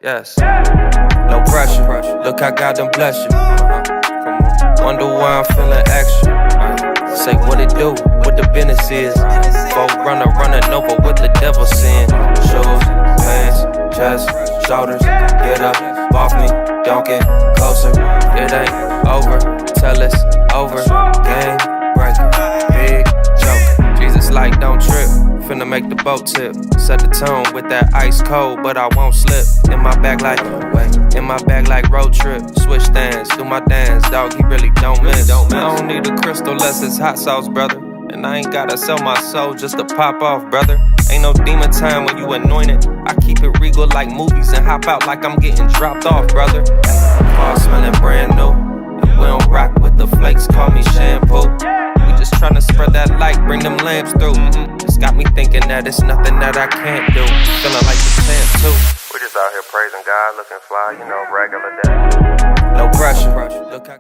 Yes. No pressure. Look how God done bless you. Wonder why I'm feeling extra. Say what it do, what the business is. Folk running over what the devil sin. Shoes, pants, chest, shoulders. Get up, off me, don't get closer. It ain't over, tell it's over. Game breaker, big joker. Jesus like don't trip, finna make the boat tip. Set the tone with that ice cold, but I won't slip. In my bag like road trip. Switch stands, do my dance, dog, he really don't miss. I don't need a crystal unless it's hot sauce, brother. And I ain't gotta sell my soul just to pop off, brother. Ain't no demon time when you anointed. I keep it regal like movies and hop out like I'm getting dropped off, brother. Car smelling brand new. And we don't rock with the flakes, call me shampoo. We just tryna spread that light, bring them lamps through. Just got me thinking that it's nothing that I can't do. Feeling like the champ too. We just out here praising God, looking fly, you know, regular day. No pressure. Look how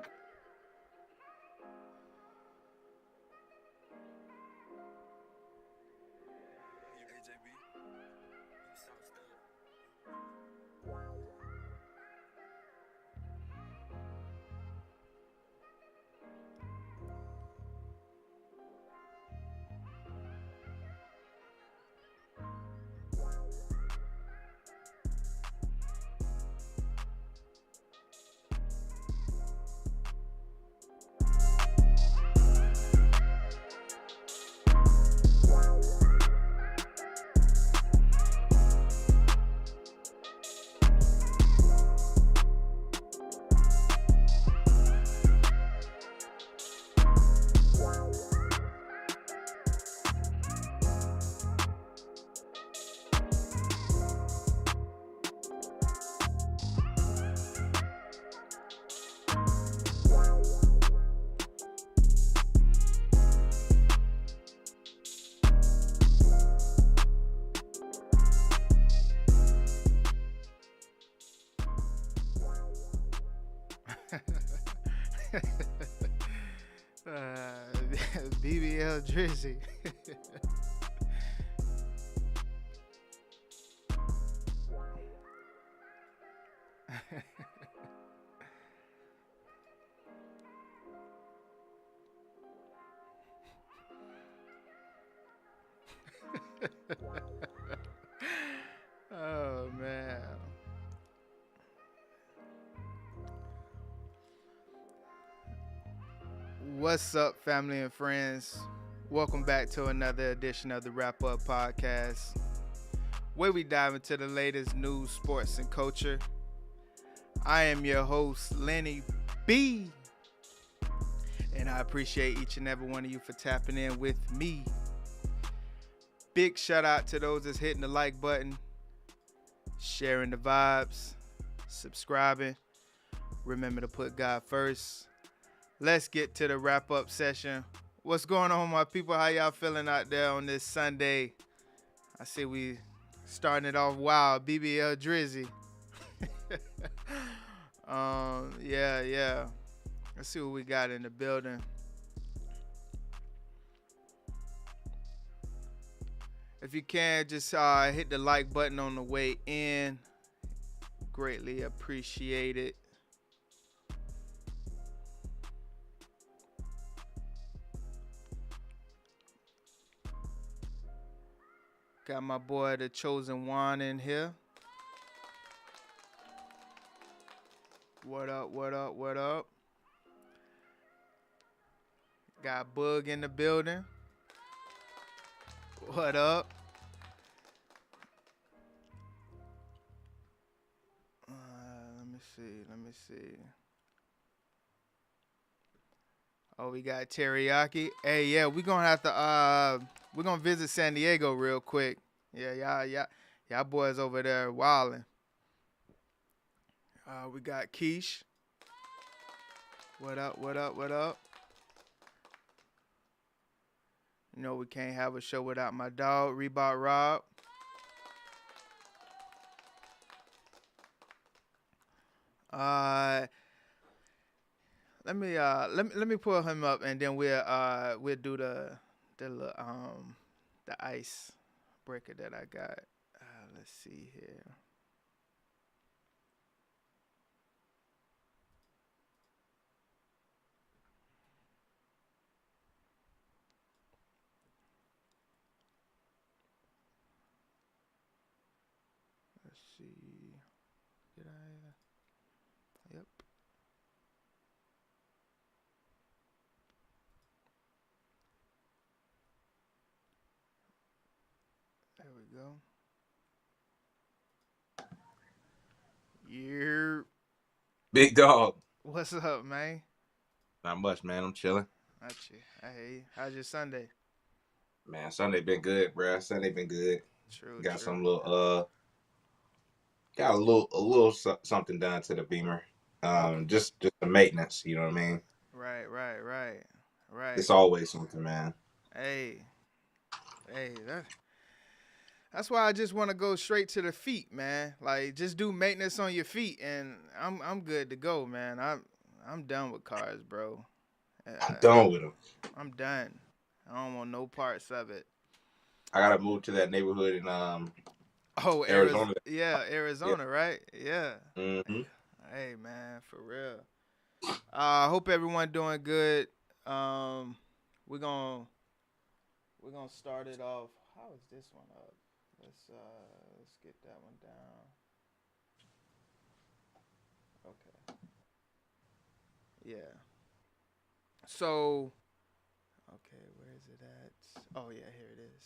BBL Drizzy. Oh man. What's up, family and friends? Welcome back to another edition of the Wrap Up Podcast, where we dive into the latest news, sports, and culture. I am your host, Lenny B, and I appreciate each and every one of you for tapping in with me. Big shout out to those that's hitting the like button, sharing the vibes, subscribing. Remember to put God first. Let's get to the wrap-up session. What's going on, my people? How y'all feeling out there on this Sunday? I see we starting it off wild. BBL Drizzy. Yeah. Let's see what we got in the building. If you can, just hit the like button on the way in. Greatly appreciate it. Got my boy, the Chosen One, in here. What up? Got Bug in the building. What up? Let me see. Oh, we got Teriyaki. Hey, yeah, we're gonna visit San Diego real quick. Yeah, y'all boys over there wilding. We got Keish. What up? You know we can't have a show without my dog, Reebok Rob. Let me pull him up, and then we'll do the ice breaker that I got. Let's see here. see. Did I? Yep. There we go. Yeah. Big dog. What's up, man? Not much, man. I'm chilling. Got you. I hear you. How's your Sunday? Man, Sunday been good, bro. Sunday been good. True, Got true. some little got something done to the Beamer. Okay. Just the maintenance, you know what I mean? Right. It's always something, man. Hey, that's why I just want to go straight to the feet, man. Like just do maintenance on your feet, and I'm good to go, man. I'm done with cars, bro. I'm done with them. I'm done. I don't want no parts of it. I gotta move to that neighborhood in Oh, Arizona. yeah, Yeah. Arizona, right? Yeah. Mm-hmm. Hey, man, for real. I hope everyone doing good. We're gonna start it off. How is this one up? Let's get that one down. Okay. Yeah. So, okay, where is it at? Oh yeah, here it is.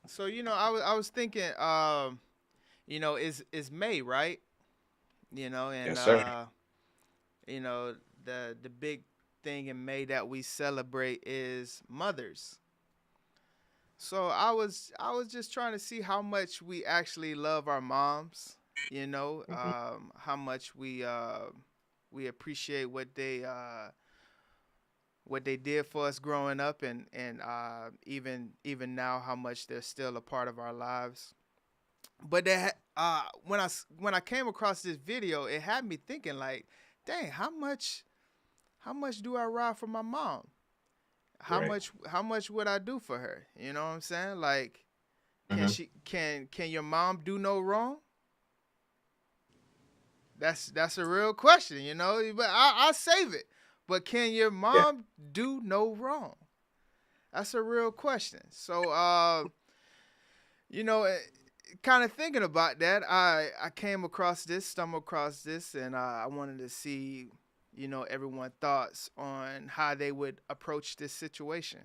So I was thinking, is May, right? And Yes, sir. you know the big thing in May that we celebrate is mothers. So I was just trying to see how much we actually love our moms. Mm-hmm. How much we appreciate what they did for us growing up, and even now how much they're still a part of our lives. But when I came across this video, it had me thinking like, dang, how much do I ride for my mom? How Right. much how much would I do for her? You know what I'm saying? Like, can Mm-hmm. she can your mom do no wrong? That's a real question, But I'll save it. But can your Yeah. mom do no wrong? That's a real question. So, you know, kind of thinking about that, I stumbled across this, and I wanted to see, everyone's thoughts on how they would approach this situation.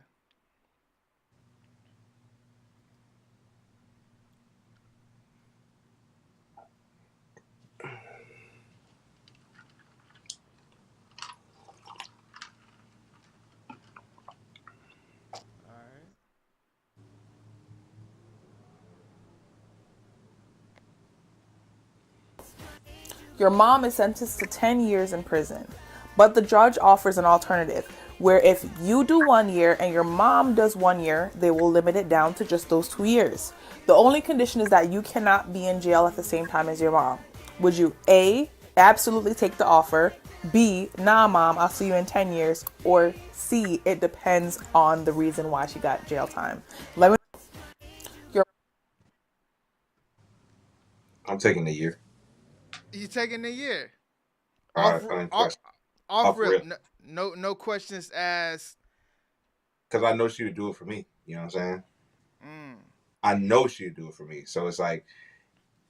All right. Your mom is sentenced to 10 years in prison. But the judge offers an alternative where if you do 1 year and your mom does 1 year, they will limit it down to just those 2 years. The only condition is that you cannot be in jail at the same time as your mom. Would you A, absolutely take the offer, B, nah, mom, I'll see you in 10 years, or C, it depends on the reason why she got jail time? Let me your I'm taking the year. You taking a year off off, Unquestioned. off Off rip? rip. No, no questions asked. Because I know she would do it for me. You know what I'm saying? Mm, I know she would do it for me. So it's like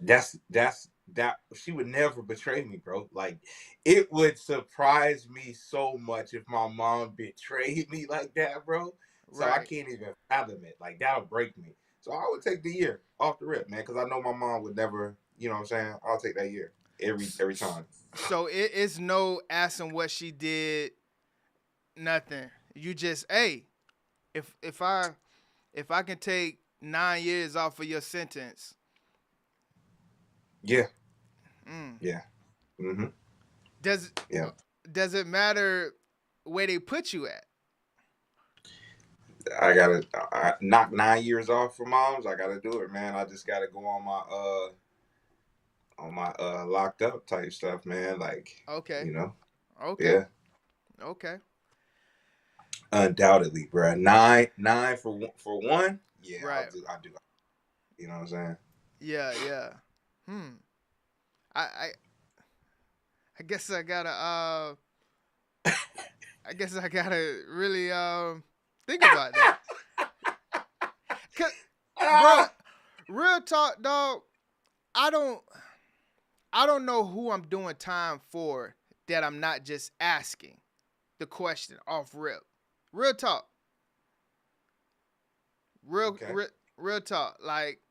that she would never betray me, bro. Like it would surprise me so much if my mom betrayed me like that, bro. So I right. can't even fathom it. Like that'll break me. So I would take the year off the rip, man, because I know my mom would never, you know what I'm saying? I'll take that year every time. So it is no asking what she did. Nothing. You just, hey, if I can take 9 years off of your sentence. Yeah. Mm, Yeah. Mm-hmm. does Yeah. does it matter where they put you at? I gotta knock 9 years off for moms. I gotta do it, man. I just gotta go on my locked up type stuff, man. Like, Okay. you know, Okay. yeah, Okay. undoubtedly, bro. Nine for one. Yeah, Right. I do. You know what I'm saying? Yeah. Hmm. I I guess I gotta really think about that. 'Cause bro, real talk, dog. I don't know who I'm doing time for that I'm not just asking the question off rip. Real talk. Real Okay. real talk. Like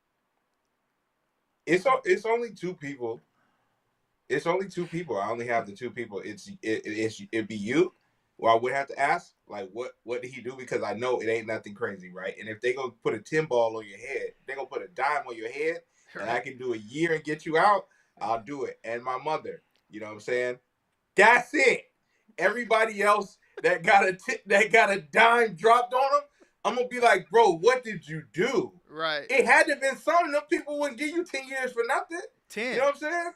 It's only two people. It's only two people. I only have the two people. It'd be you. Well, I would have to ask, like, what did he do? Because I know it ain't nothing crazy, right? And if they gonna put a 10 ball on your head, they gonna put a dime on your head, and I can do a year and get you out, I'll do it. And my mother, you know what I'm saying? That's it. Everybody else that got a dime dropped on them, I'm gonna be like, bro, what did you do? right. It had to have been something. Them people wouldn't give you 10 years for nothing. 10. You know what I'm saying?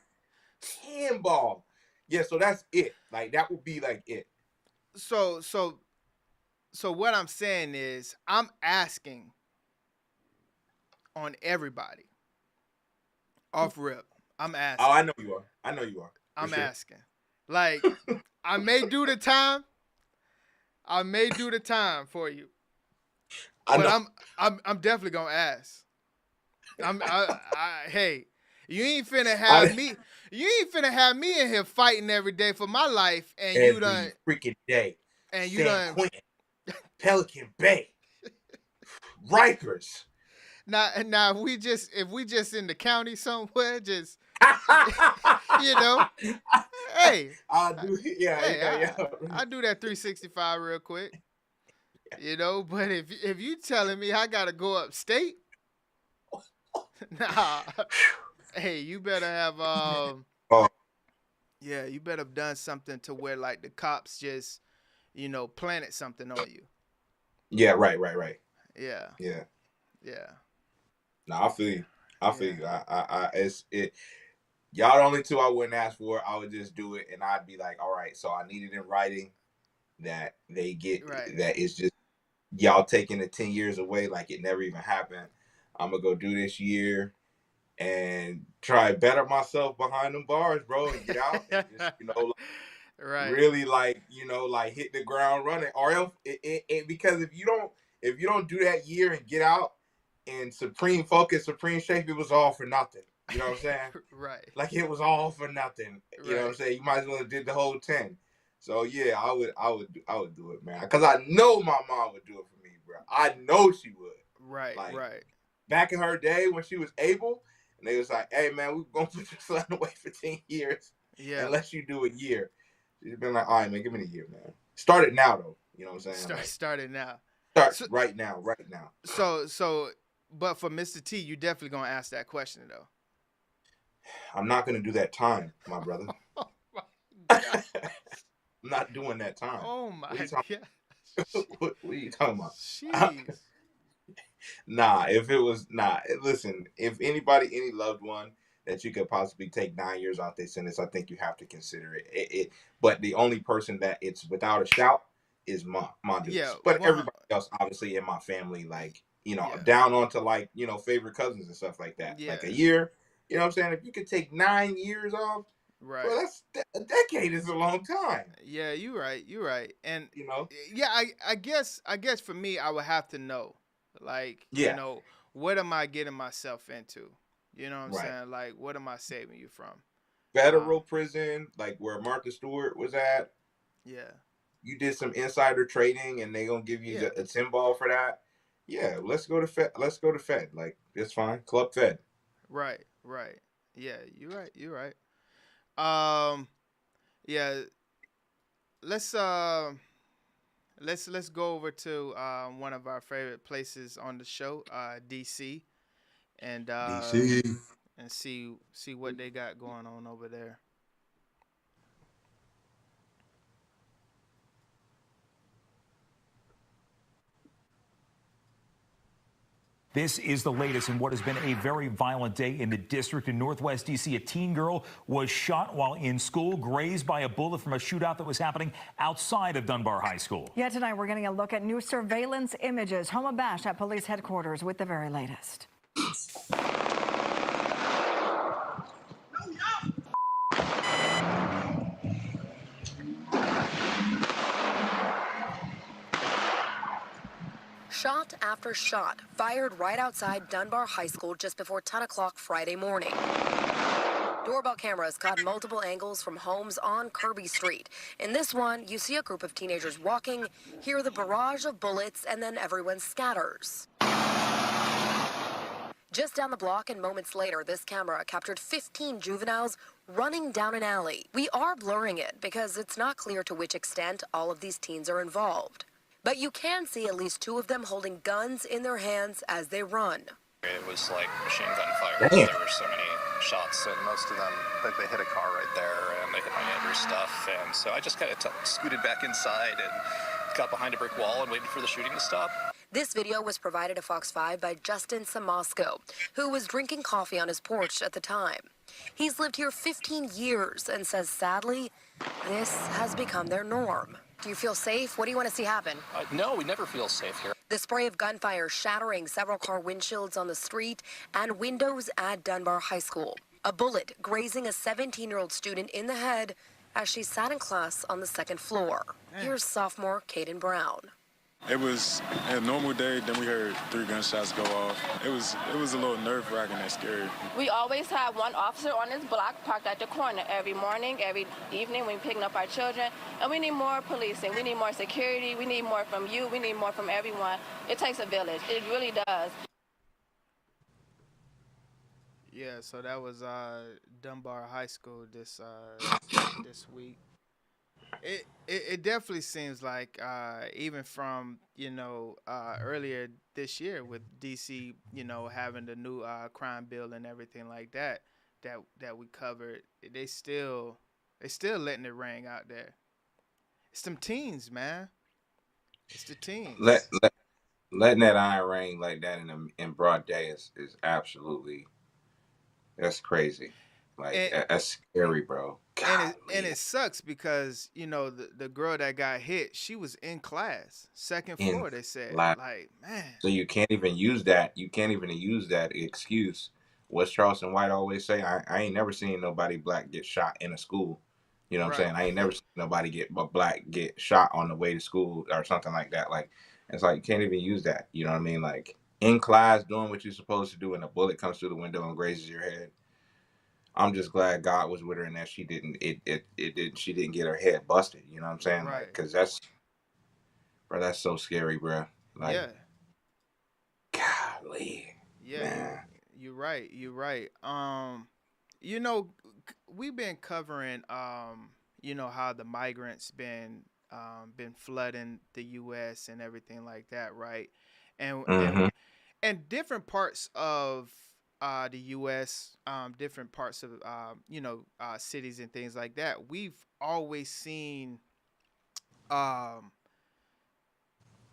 10 ball. Yeah, so that's it. Like, that would be like it. So what I'm saying is I'm asking on everybody. Off rip. I'm asking. Oh, I know you are. I'm sure. asking. Like, I may do the time. I may do the time for you. But I'm definitely gonna ask. Hey, you ain't finna have me. You ain't finna have me in here fighting every day for my life, and every you done freaking day. and you San done. Quentin, Pelican Bay, Rikers. Now, if we just in the county somewhere, just you know, hey, I'll do it. Yeah. I do that 365 real quick. You know, but if you telling me I gotta go upstate, nah. Hey, you better have yeah, you better have done something to where like the cops just, planted something on you. Yeah, right. Yeah. Yeah. Yeah. No, I feel you. It's it. Y'all the only two I wouldn't ask for. I would just do it, and I'd be like, all right. So I need it in writing that they get that it's just y'all taking the 10 years away like it never even happened. I'm gonna go do this year and try better myself behind them bars, bro, and get out and just really like hit the ground running. Or else because if you don't do that year and get out in supreme focus, supreme shape, it was all for nothing. You know what I'm saying? Right. Like it was all for nothing. You know what I'm saying? You might as well have did the whole 10. So yeah, I would do it, man. Because I know my mom would do it for me, bro. I know she would. Right. Like, right. Back in her day when she was able, and they was like, "Hey, man, we're gonna put your son away for 10 years, unless you do a year." She's been like, "All right, man, give me the year, man. Start it now, though. You know what I'm saying? Start it now. Right now. So, but for Mr. T, you definitely gonna ask that question though. I'm not gonna do that time, my brother. Oh my God. I'm not doing that time. Oh my God. What are you talking about? Jeez. Listen, if any loved one that you could possibly take 9 years off their sentence, I think you have to consider it. But the only person that it's without a shout is my dudes. Yeah, but everybody else, obviously, in my family, down onto favorite cousins and stuff like that. Yeah. Like a year, you know what I'm saying? If you could take 9 years off, right? Well, a decade is a long time. Yeah, you're right. And yeah, I guess for me, I would have to know, like, what am I getting myself into? You know what I'm saying? Like, what am I saving you from? Federal prison, like where Martha Stewart was at. Yeah. You did some insider trading, and they gonna give you a 10 ball for that. Yeah, let's go to Fed. Like, that's fine. Club Fed. Right. Yeah, you're right. Yeah. Let's go over to one of our favorite places on the show, DC, and and see what they got going on over there. This is the latest in what has been a very violent day in the district in Northwest D.C. A teen girl was shot while in school, grazed by a bullet from a shootout that was happening outside of Dunbar High School. Yeah, tonight we're getting a look at new surveillance images. Homa Bash at police headquarters with the very latest. Shot after shot fired right outside Dunbar High School just before 10 o'clock Friday morning. Doorbell cameras caught multiple angles from homes on Kirby Street. In this one, you see a group of teenagers walking, hear the barrage of bullets, and then everyone scatters. Just down the block and moments later, this camera captured 15 juveniles running down an alley. We are blurring it because it's not clear to which extent all of these teens are involved. But you can see at least 2 of them holding guns in their hands as they run. It was like machine gun fire. There were so many shots, and most of them, like, they hit a car right there, and they hit my neighbor's stuff. And so I just kind of scooted back inside and got behind a brick wall and waited for the shooting to stop. This video was provided to Fox 5 by Justin Samasco, who was drinking coffee on his porch at the time. He's lived here 15 years and says, sadly, this has become their norm. Do you feel safe? What do you want to see happen? No, we never feel safe here. The spray of gunfire shattering several car windshields on the street and windows at Dunbar High School. A bullet grazing a 17-year-old student in the head as she sat in class on the 2nd floor. Here's sophomore Caden Brown. It was a normal day, then we heard 3 gunshots go off. It was a little nerve-wracking and scary. We always have one officer on this block parked at the corner every morning, every evening when we're picking up our children. And we need more policing, we need more security, we need more from you, we need more from everyone. It takes a village, it really does. Yeah, so that was Dunbar High School this week. It definitely seems like even from earlier this year with DC having the new crime bill and everything like that we covered, they still letting it ring out there. It's them teens, man. It's the teens. Letting that iron ring like that in broad day is absolutely, that's crazy. Like, that's scary, bro. And it sucks because the girl that got hit, she was in class, 2nd floor. They said, like, man. So you can't even use that. You can't even use that excuse. What's Charleston White always say? I ain't never seen nobody black get shot in a school. You know what I'm saying? I ain't never seen nobody black get shot on the way to school or something like that. Like, it's like you can't even use that. You know what I mean? Like, in class, doing what you're supposed to do, and a bullet comes through the window and grazes your head. I'm just glad God was with her and that she didn't get her head busted. You know what I'm saying? Right. Like, cause that's so scary, bro. Like, yeah. Golly. Yeah, man. You're right. We've been covering how the migrants been flooding the U.S. and everything like that, right? And different parts of the U.S., different parts of cities and things like that. We've always seen,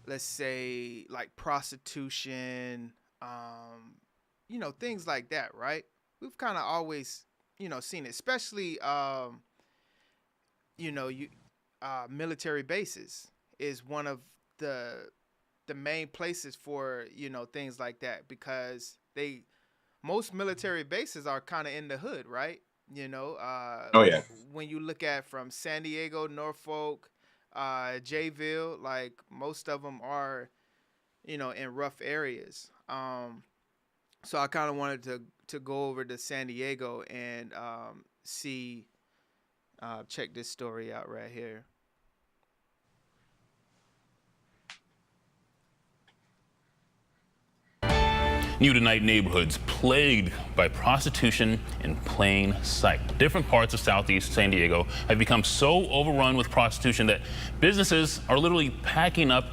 let's say, like prostitution, things like that, right? We've kind of always, seen it, especially, military bases is one of the main places for, things like that, because most military bases are kind of in the hood, right? Oh yeah. When you look at from San Diego, Norfolk, Jayville, like most of them are, in rough areas. So I kind of wanted to go over to San Diego and check this story out right here. New tonight, neighborhoods plagued by prostitution in plain sight. Different parts of southeast San Diego have become so overrun with prostitution that businesses are literally packing up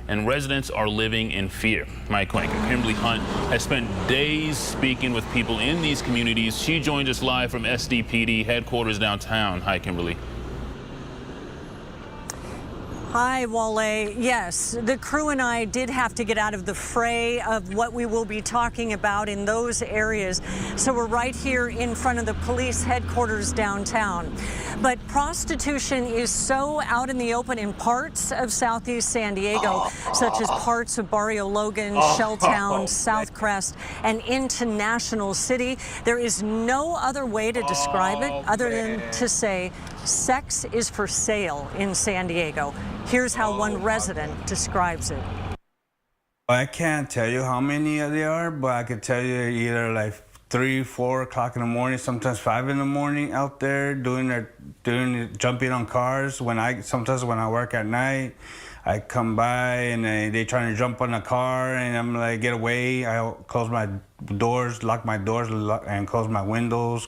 and residents are living in fear. My co-anchor Kimberly Hunt has spent days speaking with people in these communities. She joins us live from SDPD headquarters downtown. Hi, Kimberly. Hi, Wale. Yes, the crew and I did have to get out of the fray of what we will be talking about in those areas. So we're right here in front of the police headquarters downtown. But prostitution is so out in the open in parts of southeast San Diego, such as parts of Barrio Logan, Shelltown, Southcrest, and into National City. There is no other way to describe it other than to say sex is for sale in San Diego. Here's how one resident describes it. I can't tell you how many there are, but I could tell you either like 3, 4 o'clock in the morning, sometimes 5 in the morning out there jumping on cars. Sometimes when I work at night, I come by and they trying to jump on the car, and I'm like, get away. I close my doors, lock my doors, and close my windows.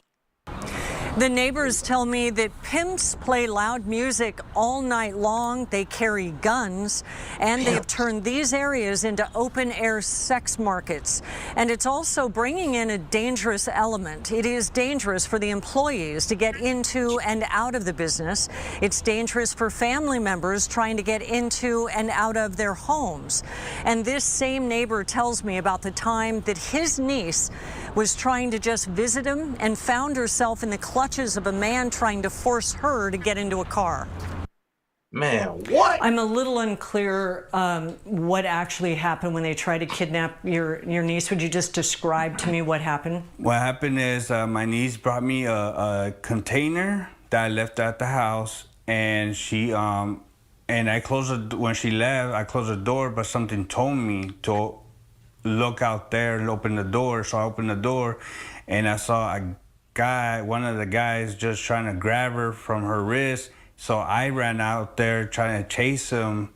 The neighbors tell me that pimps play loud music all night long. They carry guns, and they have turned these areas into open-air sex markets. And it's also bringing in a dangerous element. It is dangerous for the employees to get into and out of the business. It's dangerous for family members trying to get into and out of their homes. And this same neighbor tells me about the time that his niece was trying to just visit him and found herself in the clutches of a man trying to force her to get into a car. Man, what? I'm a little unclear what actually happened when they tried to kidnap your niece. Would you just describe to me what happened? What happened is my niece brought me a container that I left at the house, and I closed when she left, I closed the door, but something told me to look out there and open the door. So I opened the door, and I saw one of the guys just trying to grab her from her wrist. So I ran out there trying to chase him,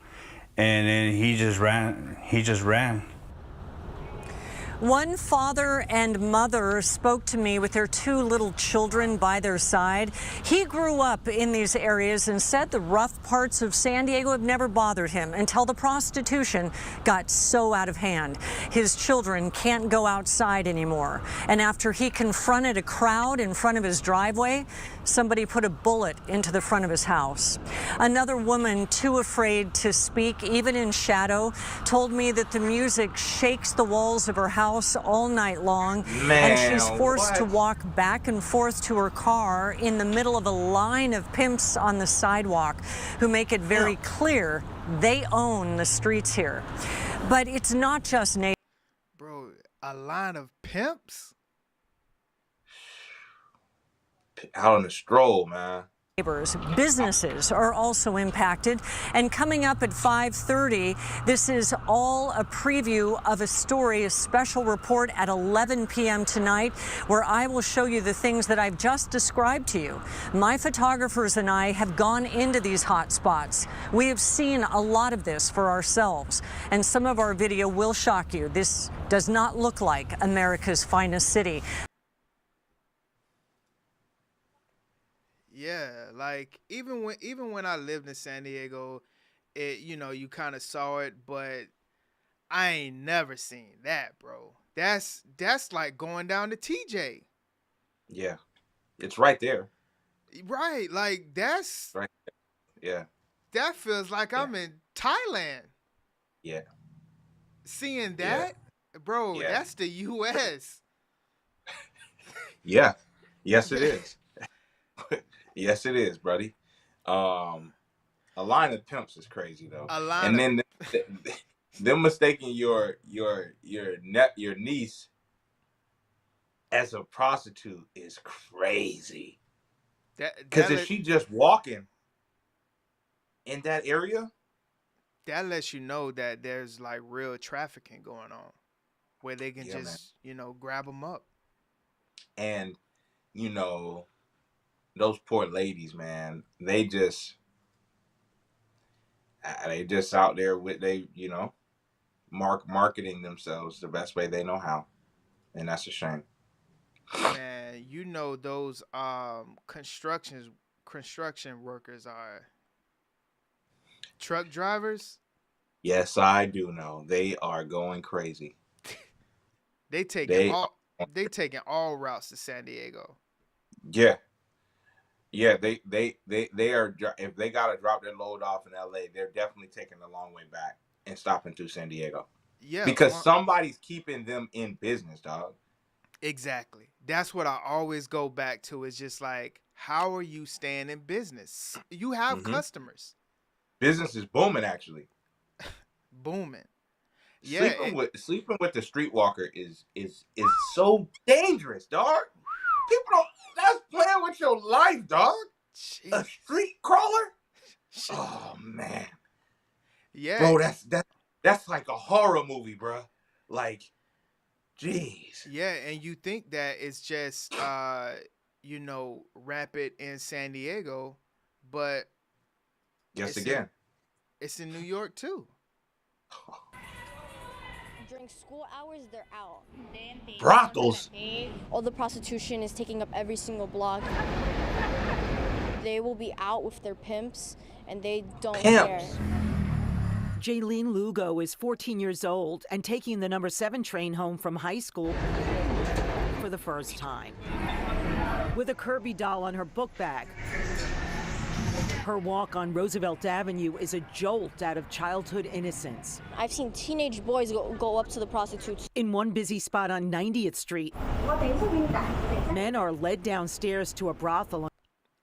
and then he just ran. One father and mother spoke to me with their 2 little children by their side. He grew up in these areas and said the rough parts of San Diego have never bothered him until the prostitution got so out of hand. His children can't go outside anymore. And after he confronted a crowd in front of his driveway, somebody put a bullet into the front of his house. Another woman, too afraid to speak, even in shadow, told me that the music shakes the walls of her house all night long, and she's forced to walk back and forth to her car in the middle of a line of pimps on the sidewalk who make it very clear they own the streets here. But it's not just neighbors. Bro, a line of pimps? Out on a stroll, man. Businesses are also impacted. And coming up at 5:30, this is all a preview of a story, a special report at 11 p.m. tonight, where I will show you the things that I've just described to you. My photographers and I have gone into these hot spots. We have seen a lot of this for ourselves, and some of our video will shock you. This does not look like America's finest city. Yeah, like even when I lived in San Diego, you kind of saw it, but I ain't never seen that, bro. That's like going down to TJ. Yeah, it's right there. Right, like that's right there. Yeah. That feels like I'm in Thailand. Yeah. Seeing that, bro, that's the U.S. Yeah. Yes, it is. Yes, it is, buddy. A line of pimps is crazy though. And then them mistaking your niece as a prostitute is crazy. Because if she just walking in that area, that lets you know that there's like real trafficking going on, where they can just grab them up. And those poor ladies, man, they just out there with marketing themselves the best way they know how, and that's a shame. Man, those construction workers are truck drivers. Yes, I do know they are going crazy. They taking all routes to San Diego. Yeah. Yeah, they are. If they gotta drop their load off in LA, they're definitely taking the long way back and stopping through San Diego. Yeah, because somebody's keeping them in business, dog. Exactly. That's what I always go back to. Is just like, how are you staying in business? You have customers. Business is booming, actually. Booming. Yeah. Sleeping with the streetwalker is so dangerous, dog. People don't. That's playing with your life, dog. Jeez. A street crawler? Oh man. Yeah. Bro, That's like a horror movie, bro. Like, jeez. Yeah, and you think that it's just rapid in San Diego, but Yes, it's again. it's in New York too. During school hours, they're out. Brothels. All the prostitution is taking up every single block. They will be out with their pimps, and they don't care. Jaylene Lugo is 14 years old and taking the number 7 train home from high school for the first time. With a Kirby doll on her book bag. Her walk on Roosevelt Avenue is a jolt out of childhood innocence. I've seen teenage boys go up to the prostitutes. In one busy spot on 90th Street, men are led downstairs to a brothel.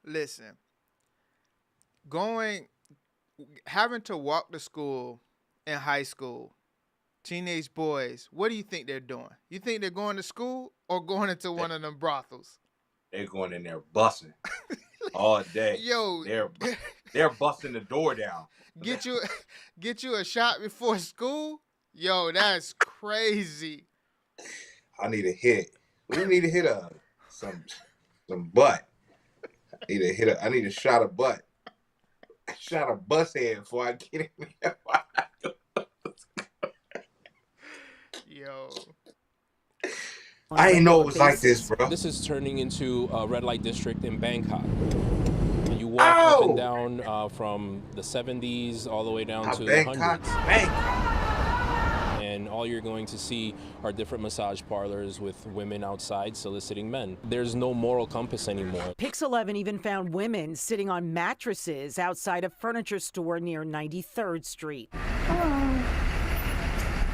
Listen, having to walk to school in high school, teenage boys, what do you think they're doing? You think they're going to school or going into one of them brothels? They're going in there busting all day. Yo, they're busting the door down. Get you a shot before school? Yo, that's crazy. I need a hit. We need to hit some butt. I need a shot of butt. A shot of bus head before I get in there. Yo. I didn't know it was like this, bro. This is turning into a red light district in Bangkok. You walk up and down from the 70s all the way down to the hundreds. And all you're going to see are different massage parlors with women outside soliciting men. There's no moral compass anymore. Pix 11 even found women sitting on mattresses outside a furniture store near 93rd Street.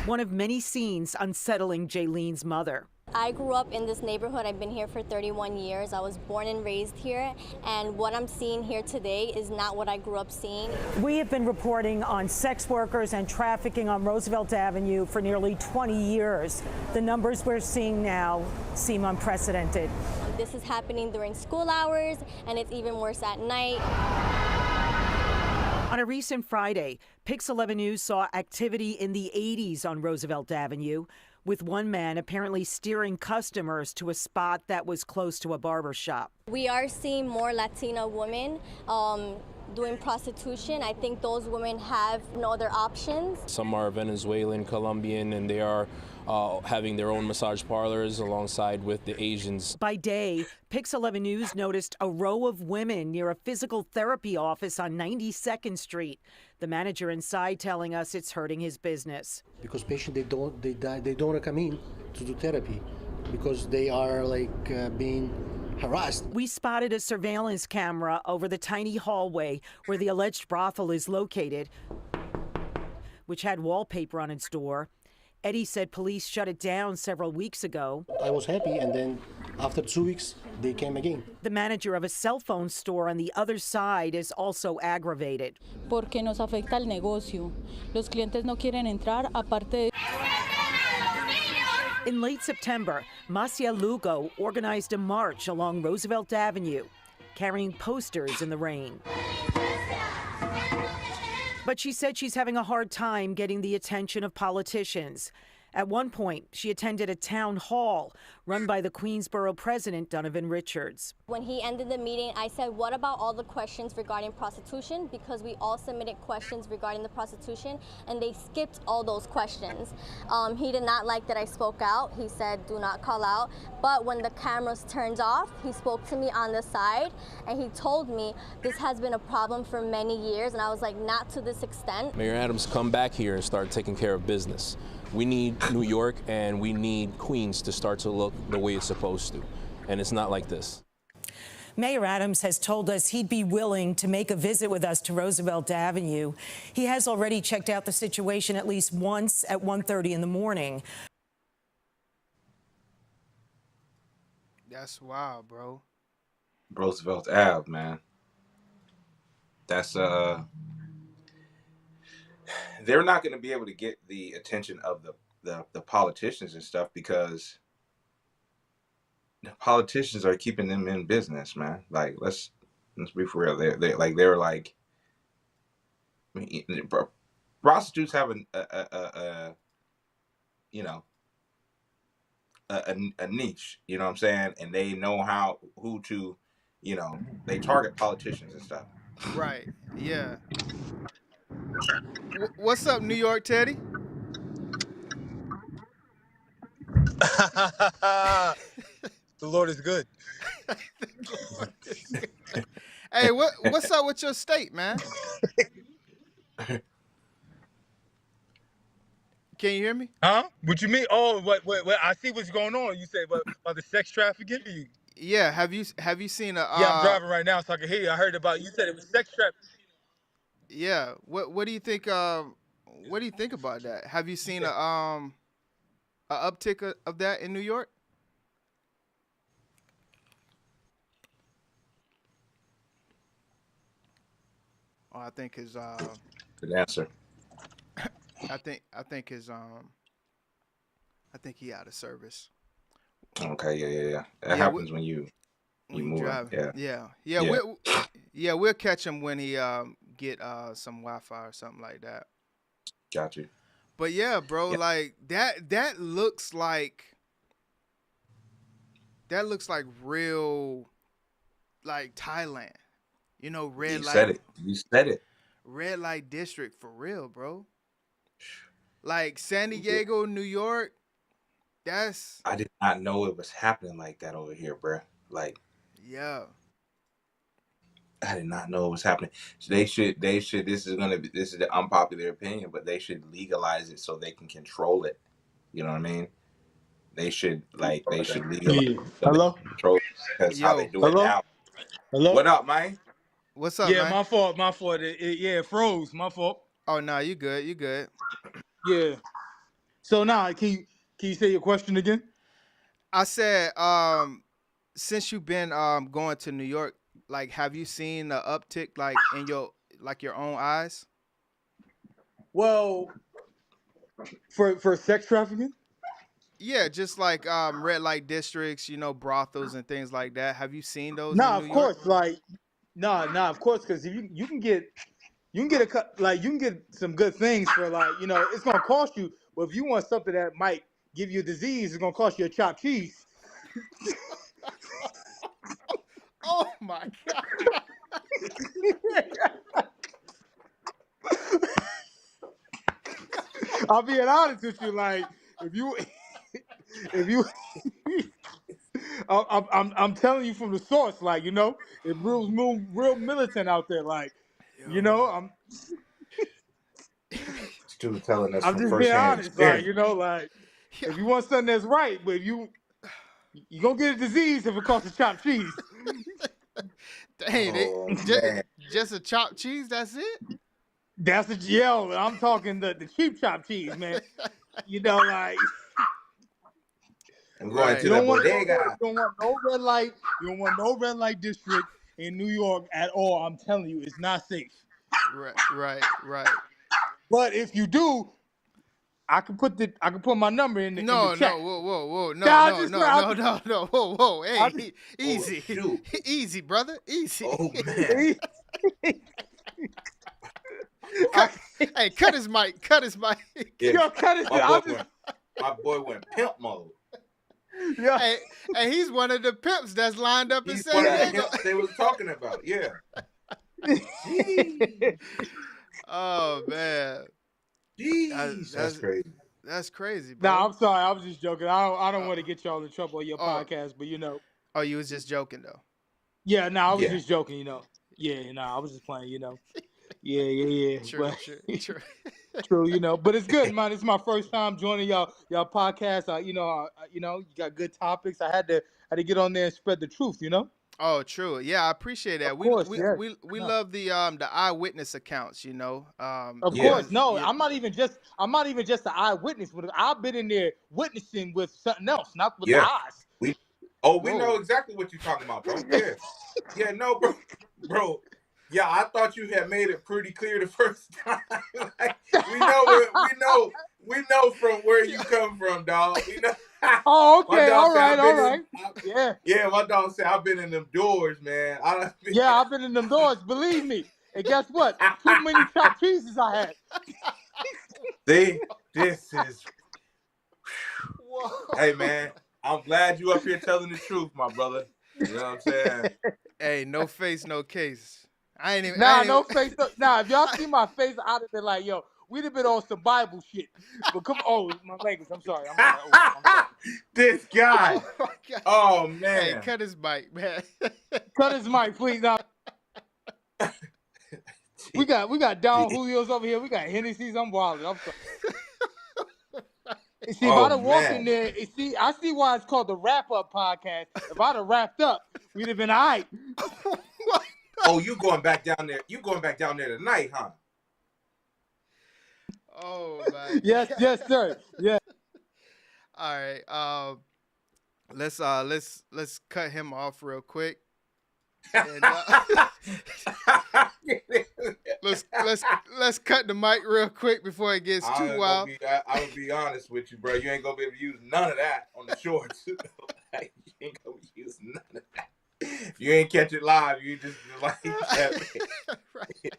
One of many scenes unsettling Jaylene's mother. I grew up in this neighborhood. I've been here for 31 years. I was born and raised here, and what I'm seeing here today is not what I grew up seeing. We have been reporting on sex workers and trafficking on Roosevelt Avenue for nearly 20 years. The numbers we're seeing now seem unprecedented. This is happening during school hours, and it's even worse at night. On a recent Friday, Pix 11 News saw activity in the 80s on Roosevelt Avenue, with one man apparently steering customers to a spot that was close to a barber shop. We are seeing more Latina women doing prostitution. I think those women have no other options. Some are Venezuelan, Colombian, and they are having their own massage parlors alongside with the Asians. By day, Pix 11 News noticed a row of women near a physical therapy office on 92nd Street. The manager inside telling us it's hurting his business. Because patients, they don't want to come in to do therapy because they are being harassed. We spotted a surveillance camera over the tiny hallway where the alleged brothel is located, which had wallpaper on its door. Eddie said police shut it down several weeks ago. I was happy, and then after 2 weeks, they came again. The manager of a cell phone store on the other side is also aggravated. Porque nos afecta el negocio. Los clientes no quieren entrar, aparte de... In late September, Masia Lugo organized a march along Roosevelt Avenue, carrying posters in the rain. But she said she's having a hard time getting the attention of politicians. At one point, she attended a town hall run by the Queensborough president, Donovan Richards. When he ended the meeting, I said, what about all the questions regarding prostitution? Because we all submitted questions regarding the prostitution, and they skipped all those questions. He did not like that I spoke out. He said, do not call out. But when the cameras turned off, he spoke to me on the side, and he told me this has been a problem for many years. And I was like, not to this extent. Mayor Adams, come back here and start taking care of business. We need New York and we need Queens to start to look the way it's supposed to. And it's not like this. Mayor Adams has told us he'd be willing to make a visit with us to Roosevelt Avenue. He has already checked out the situation at least once at 1:30 in the morning. That's wild, bro. Roosevelt Ave, man. That's they're not going to be able to get the attention of the politicians and stuff because the politicians are keeping them in business, man. Like, let's be for real. They're like, I mean, prostitutes have a you know, a niche, you know what I'm saying? And they know who to, you know, they target politicians and stuff. Right. Yeah. What's up, New York Teddy? The Lord is good. Lord is good. Hey, what's up with your state, man? Can you hear me? Huh? What you mean? Oh, what? I see what's going on. You say about the sex trafficking? Yeah. Have you seen a? Yeah, I'm driving right now, so I can hear you. I heard about. You said it was sex trafficking. Yeah. What do you think? What do you think about that? Have you seen a uptick of that in New York? Oh, I think his Good answer. I think his I think he out of service. Okay, yeah. That happens when you move. Yeah. We'll catch him when he get some Wi-Fi or something like that. Got you. But yeah, bro, like that looks like real, like Thailand. You know, red light. You said it. Red light district for real, bro. Like San Diego, New York. I did not know it was happening like that over here, bro. Like, yeah. I did not know it was happening. So they should. This is the unpopular opinion, but they should legalize it so they can control it. You know what I mean? They should legalize it so Hello? they can control it. That's how they do it now. Hello? What up, man? What's up, Yeah, man? my fault. It froze. My fault. Oh no, you good. You good. Yeah. So now, can you say your question again? I said, since you've been going to New York, like, have you seen the uptick like in your own eyes? Well, for sex trafficking? Yeah, just like red light districts, you know, brothels and things like that. Have you seen those? Nah, in New of course. York? Like, nah, of course, because you can get some good things for, like, you know, it's gonna cost you. But if you want something that might give you a disease, it's gonna cost you a chopped cheese. Oh my god! I'm being honest with you. Like, if you, I'm telling you from the source. Like, you know, it's real militant out there. Like, you know, I'm Stu telling us I'm from just being firsthand honest. Like, experience. you know, like, if you want something that's right, but if you gonna get a disease if it costs a chopped cheese. Dang, just a chopped cheese. That's it. I'm talking the cheap chopped cheese, man. You know, like, I'm going to you the don't want bodega. no red light. You don't want no red light district in New York at all. I'm telling you, it's not safe. Right. But if you do, I can put my number in the chat. Whoa, no, whoa, hey, easy, easy, brother, easy. Oh man. Hey, cut his mic. Yeah. Yo, cut his mic. My boy went pimp mode. Yeah. Hey, he's one of the pimps that's lined up in He's San one of the Diego. pimps they was talking about. Yeah. Oh man. Jeez, that's crazy. That's crazy, bro. Nah, I'm sorry. I was just joking. I don't want to get y'all in trouble on your podcast, but you know. Oh, you was just joking though. Yeah, I was just joking, you know. Yeah, I was just playing, you know. Yeah. True. True, you know. But it's good, man. It's my first time joining y'all podcast. You know, you got good topics. I had to get on there and spread the truth, you know. Oh, true. Yeah, I appreciate that. We love the eyewitness accounts, you know. Of course, no, I'm not even just the eyewitness, but I've been in there witnessing with something else, not with the eyes. We know exactly what you're talking about, bro. Yeah, no, bro. Yeah, I thought you had made it pretty clear the first time. Like, we know from where you come from, dog. We know. Oh, okay, all right. Yeah, my dog said I've been in them doors, man. I've been in them doors. Believe me. And guess what? Too many chopped cheeses I had. See, this is. Hey man, I'm glad you up here telling the truth, my brother. You know what I'm saying? Hey, no face, no case. I ain't even. No face. Nah, if y'all see my face, I'd have been like, yo, we'd have been on some Bible shit. But come on, my language. I'm sorry. I'm sorry. This guy. Oh, my God. Oh man. Hey, cut his mic, man. Cut his mic, please. Now, we got Don Julio's over here. We got Hennessy's. I'm wilding. I'm sorry. See, if I'd have walked in there, I see why it's called the Wrap Up Podcast. If I'd have wrapped up, we'd have been all right. Oh, you going back down there? You going back down there tonight, huh? Oh my. Yes, sir. Yeah. All right. Let's cut him off real quick. And, let's cut the mic real quick before it gets too wild. I would be honest with you, bro. You ain't gonna be able to use none of that on the shorts. You ain't gonna use none of that. If you ain't catch it live, you just like Right.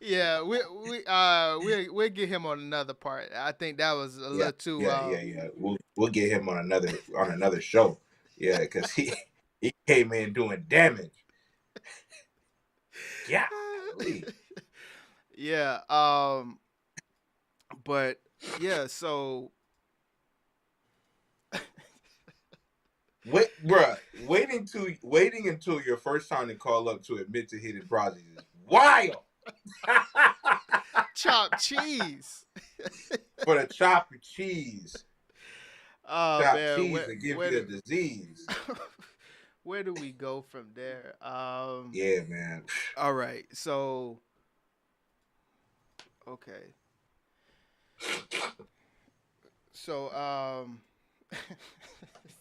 Yeah, we'll get him on another part. I think that was a little too. Yeah. We'll get him on another show. Yeah, because he came in doing damage. Yeah. Yeah. But yeah. So. Wait, bruh, waiting until your first time to call up to admit to hitting projects is wild. Chopped cheese. For the chopped cheese. Oh chopped man, cheese and give you a disease. Where do we go from there? Yeah, man. All right, so okay. So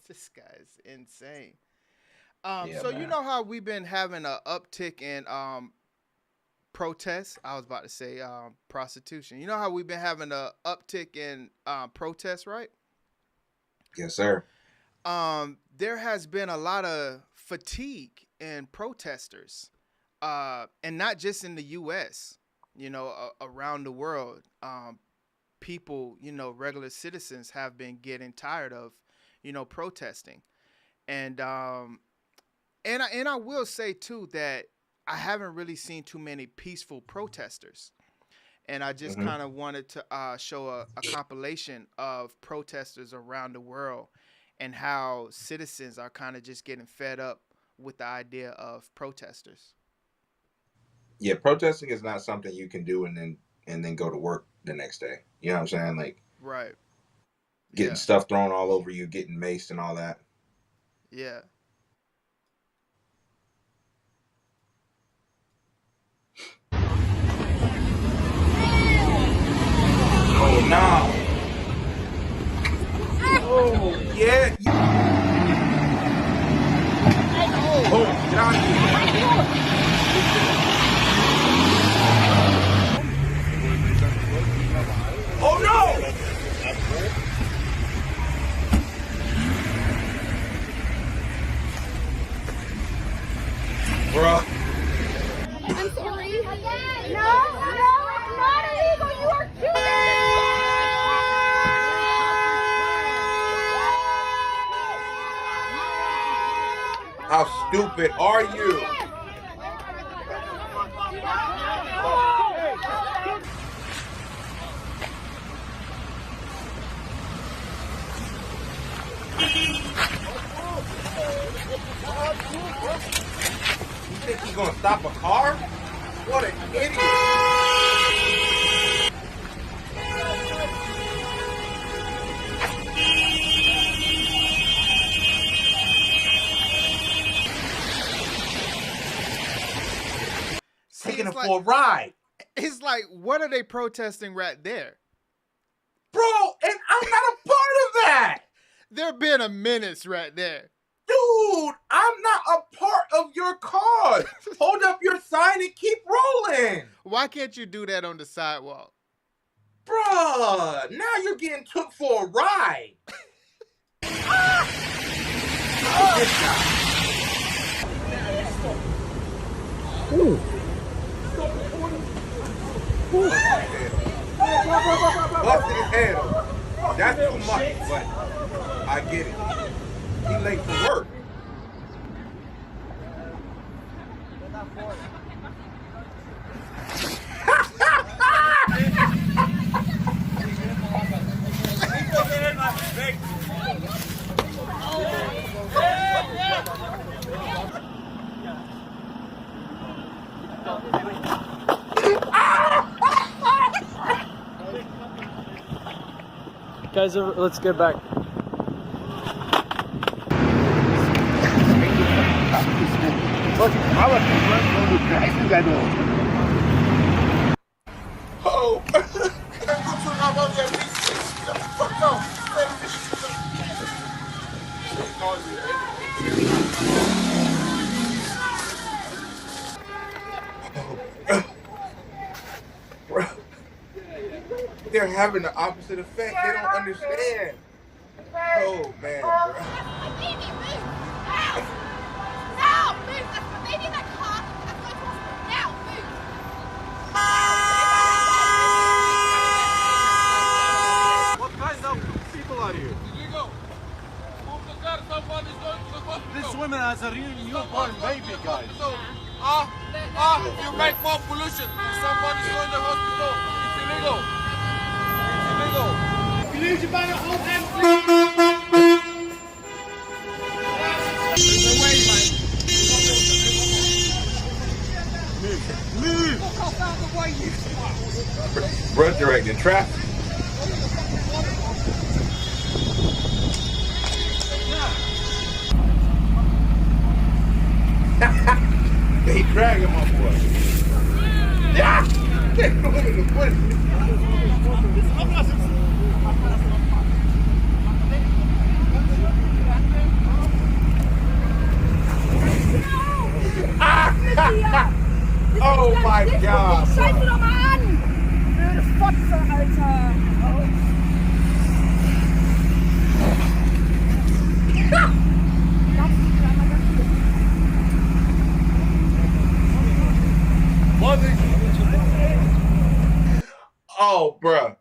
this guy's insane. So man. You know how we've been having an uptick in protests? I was about to say prostitution. You know how we've been having an uptick in protests, right? Yes, sir. There has been a lot of fatigue in protesters, and not just in the U.S., you know, around the world. People, you know, regular citizens have been getting tired of, you know, protesting. And I will say too that I haven't really seen too many peaceful protesters. And I just kind of wanted to show a compilation of protesters around the world and how citizens are kind of just getting fed up with the idea of protesters. Yeah, protesting is not something you can do and then go to work the next day. You know what I'm saying? Like, right. Getting stuff thrown all over you, getting maced and all that. Yeah. Oh, no. Oh, yeah. Oh, get out of here. Oh, no. Bro. I'm sorry. No, it's not illegal. You are choosing. How stupid are you? You think he's gonna stop a car? What an idiot! Taking it for a ride. It's like, what are they protesting right there? Bro, and I'm not a part of that. There been a menace right there. Dude, I'm not a part of your cause. Hold up your sign and keep rolling. Why can't you do that on the sidewalk? Bruh, now you're getting took for a ride. Busted his head open. That's too much, but I get it. He late for work. Guys, let's get back. Oh. Bro. They're having the opposite effect. They don't understand. Oh man, bro. What kind of people are you? This woman has a real newborn baby, guys. You make more pollution. Somebody's going to the hospital. It's illegal. It's illegal. You lose your banner, hold them. Move. Bro, directing traffic. They dragging my boy. Yeah! They're going to the bush. Oh my God. Scheiße doch mal an! Blöde Fotze, Alter! Oh, bruh.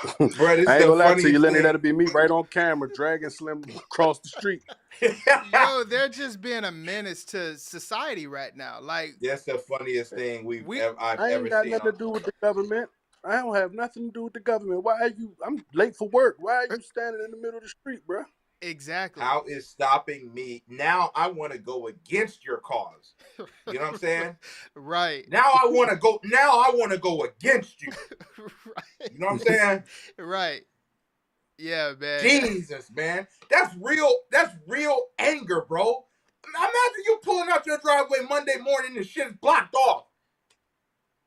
Bruh, this I ain't is the gonna lie to funniest you, Lenny. thing. That'll be me right on camera, dragging Slim across the street. Yo, they're just being a menace to society right now. Like, That's the funniest thing I've I ever ain't got seen. nothing to do with the government. I don't have nothing to do with the government. Why are you? I'm late for work. Why are you standing in the middle of the street, bro? Exactly. How is stopping me? Now I want to go against your cause. You know what I'm saying? Right. Now I want to go against you. Right. You know what I'm saying? Right. Yeah, man. Jesus, man. That's real anger, bro. Imagine you pulling out your driveway Monday morning and shit is blocked off.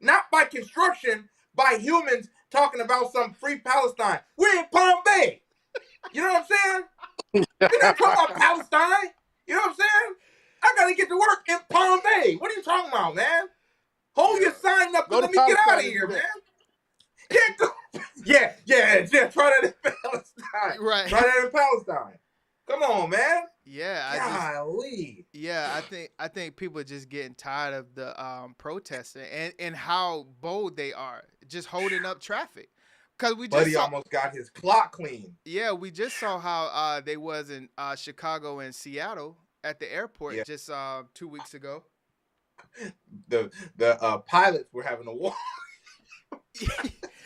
Not by construction, by humans talking about some free Palestine. We're in Palm Bay. You know what I'm saying? We're not talking about Palestine. You know what I'm saying? I gotta get to work in Palm Bay. What are you talking about, man? Hold your sign up and let me get out of here, man. Yeah, try that in Palestine. Right. Try that in Palestine. Come on, man. Yeah, Golly. I think people are just getting tired of the protesting and how bold they are, just holding up traffic. Cause we just almost got his clock clean. Yeah, we just saw how they was in Chicago and Seattle at the airport just 2 weeks ago. The pilots were having a war.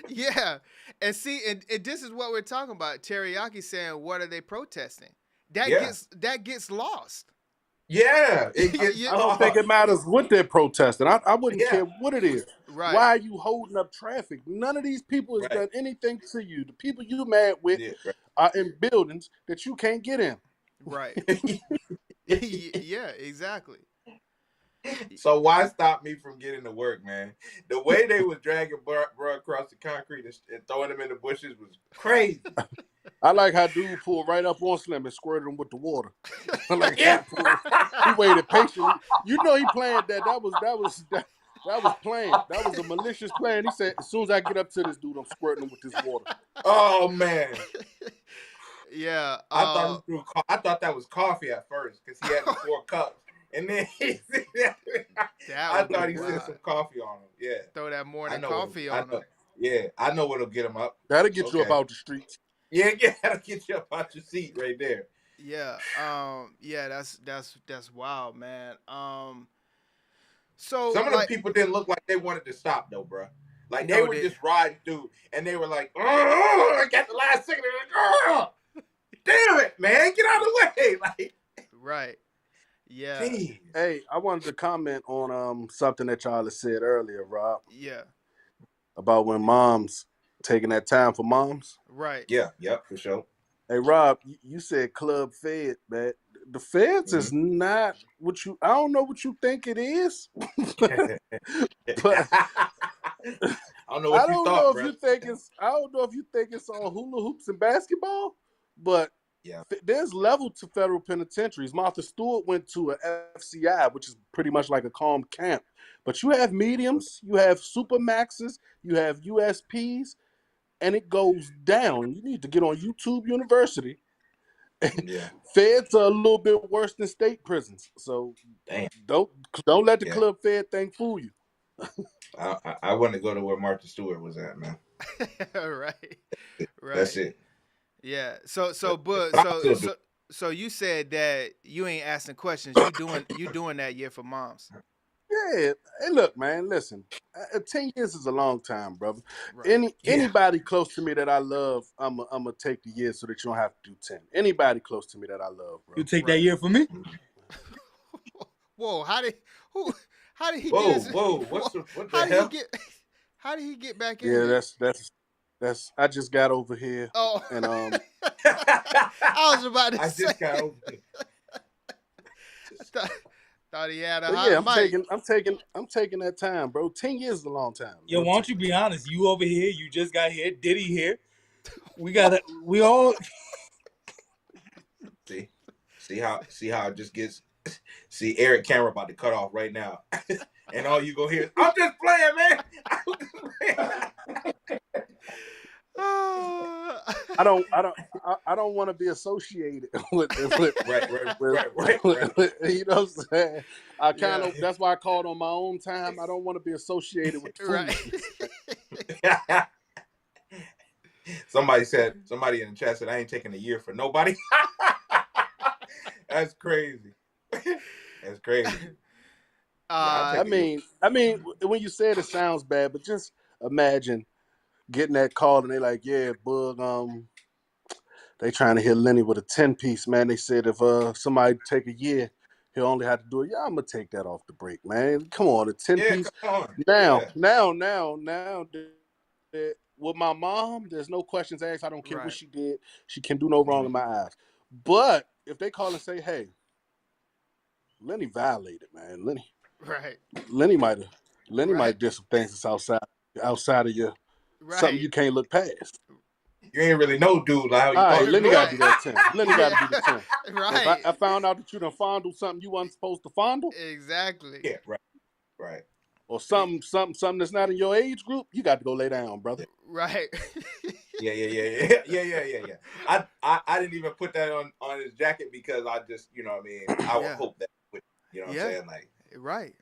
Yeah, and see, and this is what we're talking about. Teriyaki saying, "What are they protesting?" That gets lost. Yeah, I don't think it matters what they're protesting. I wouldn't care what it is. Right. Why are you holding up traffic? None of these people has done anything to you. The people you mad with are in buildings that you can't get in. Right. Yeah, exactly. So why stop me from getting to work, man? The way they was dragging bro across the concrete and throwing him in the bushes was crazy. I like how dude pulled right up on Slim and squirted him with the water. Like he waited patiently. You know he planned that. That was planned. That was a malicious plan. He said, as soon as I get up to this dude, I'm squirting him with this water. Oh man. Yeah. I thought that was coffee at first because he had the 4 cups. And then I thought he sent some coffee on him. Yeah. Throw that morning coffee on him. Yeah, I know what'll get them up. That'll get you up out the streets. Yeah, that'll get you up out your seat right there. Yeah. Yeah. That's wild, man. So Some of like, the people didn't look like they wanted to stop though, bro. Like they No, were they- just riding through, and they were like, "Oh!" I got the last second. They're like, "Oh, damn it, man, get out of the way!" Like, right. Yeah. geez. Hey, I wanted to comment on something that y'all had said earlier, Rob, Yeah. about when moms taking that time for moms. Right. Yeah. Yep. For sure. Hey, Rob, you said Club Fed, man. The Feds is not what you. I don't know what you think it is, but I don't know what you thought, bro. I don't know if you think it's on hula hoops and basketball, but yeah, there's level to federal penitentiaries. Martha Stewart went to a FCI, which is pretty much like a calm camp. But you have mediums, you have super maxes, you have USPs, and it goes down. You need to get on YouTube University. Yeah. Feds are a little bit worse than state prisons, so don't let the Club Fed thing fool you. I want to go to where Martha Stewart was at, man. Right. That's it. Yeah. So you said that you ain't asking questions. You doing that year for moms. Yeah. Hey, look, man. Listen, 10 years is a long time, brother. Right. Anybody close to me that I love, I'm gonna take the year so that you don't have to do 10. Anybody close to me that I love, bro. You take that year for me? Whoa! How did he whoa, get his, whoa, what the how hell? How did he get back in? Yeah, that's I just got over here. Oh. And I was about to say. I just got over here. Thought he had a but hot yeah, mic. I'm taking that time, bro. 10 years is a long time. Yo, why don't you be honest? You over here, you just got here. Diddy here. We all see how it just gets. See Eric camera about to cut off right now, and all you go hear is, "I'm just playing, man." I don't want to be associated with right. You know what I'm saying? I kind of that's why I called on my own time. I don't want to be associated with the right. Somebody in the chat said I ain't taking a year for nobody. That's crazy. That's crazy. I mean, when you say it sounds bad, but just imagine getting that call and they like, yeah, Bug, they trying to hit Lenny with a 10-piece, man. They said if somebody take a year, he'll only have to do it. Yeah, I'm gonna take that off the break, man. Come on, a 10-piece. Now, with my mom, there's no questions asked. I don't care what she did. She can do no wrong in my eyes. But if they call and say, hey, Lenny violated, man. Lenny might do some things that's outside of your something you can't look past. You ain't really know, dude. Like how you thought. Lenny got to do that 10. Lenny got to do the 10. Right. If I found out that you done fondled something you wasn't supposed to fondle. Exactly. Yeah. Right. Or something that's not in your age group, you got to go lay down, brother. Right. Yeah. I didn't even put that on his jacket because I just, you know what I mean, I would hope that, you know what I'm saying? Like, right.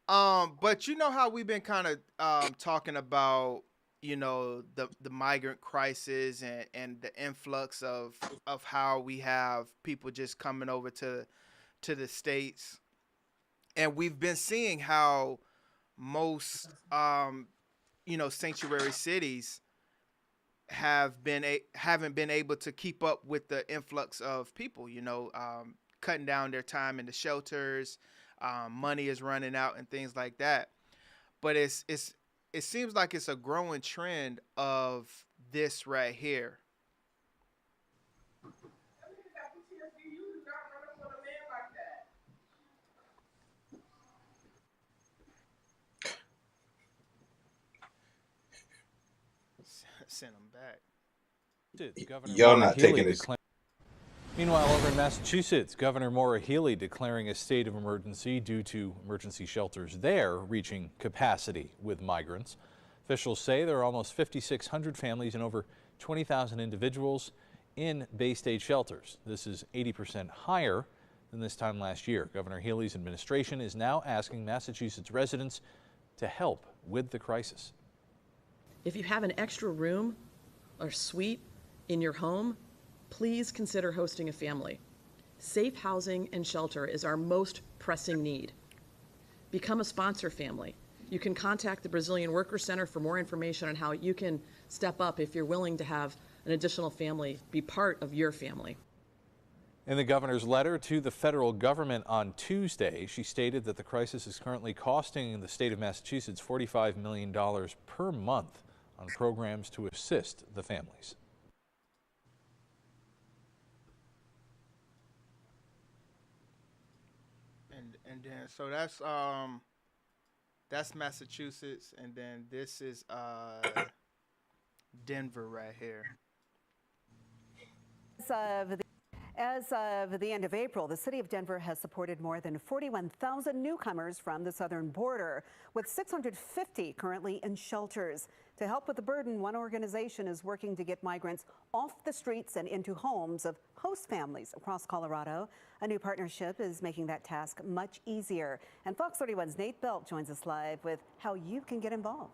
Know? But you know how we've been kind of talking about, you know, the migrant crisis and the influx of how we have people just coming over to the States. And we've been seeing how most, you know, sanctuary cities haven't been able to keep up with the influx of people, you know, cutting down their time in the shelters, money is running out and things like that. But it seems like it's a growing trend of this right here. Send them back. Y'all not taking this. Meanwhile, over in Massachusetts, Governor Maura Healey declaring a state of emergency due to emergency shelters there reaching capacity with migrants. Officials say there are almost 5,600 families and over 20,000 individuals in Bay State shelters. This is 80% higher than this time last year. Governor Healey's administration is now asking Massachusetts residents to help with the crisis. If you have an extra room or suite in your home, please consider hosting a family. Safe housing and shelter is our most pressing need. Become a sponsor family. You can contact the Brazilian Worker Center for more information on how you can step up if you're willing to have an additional family be part of your family. In the governor's letter to the federal government on Tuesday, she stated that the crisis is currently costing the state of Massachusetts $45 million per month on programs to assist the families. And then so that's Massachusetts, and then this is Denver right here. As of the end of April, the city of Denver has supported more than 41,000 newcomers from the southern border, with 650 currently in shelters. To help with the burden, one organization is working to get migrants off the streets and into homes of host families across Colorado. A new partnership is making that task much easier. And Fox 31's Nate Belt joins us live with how you can get involved.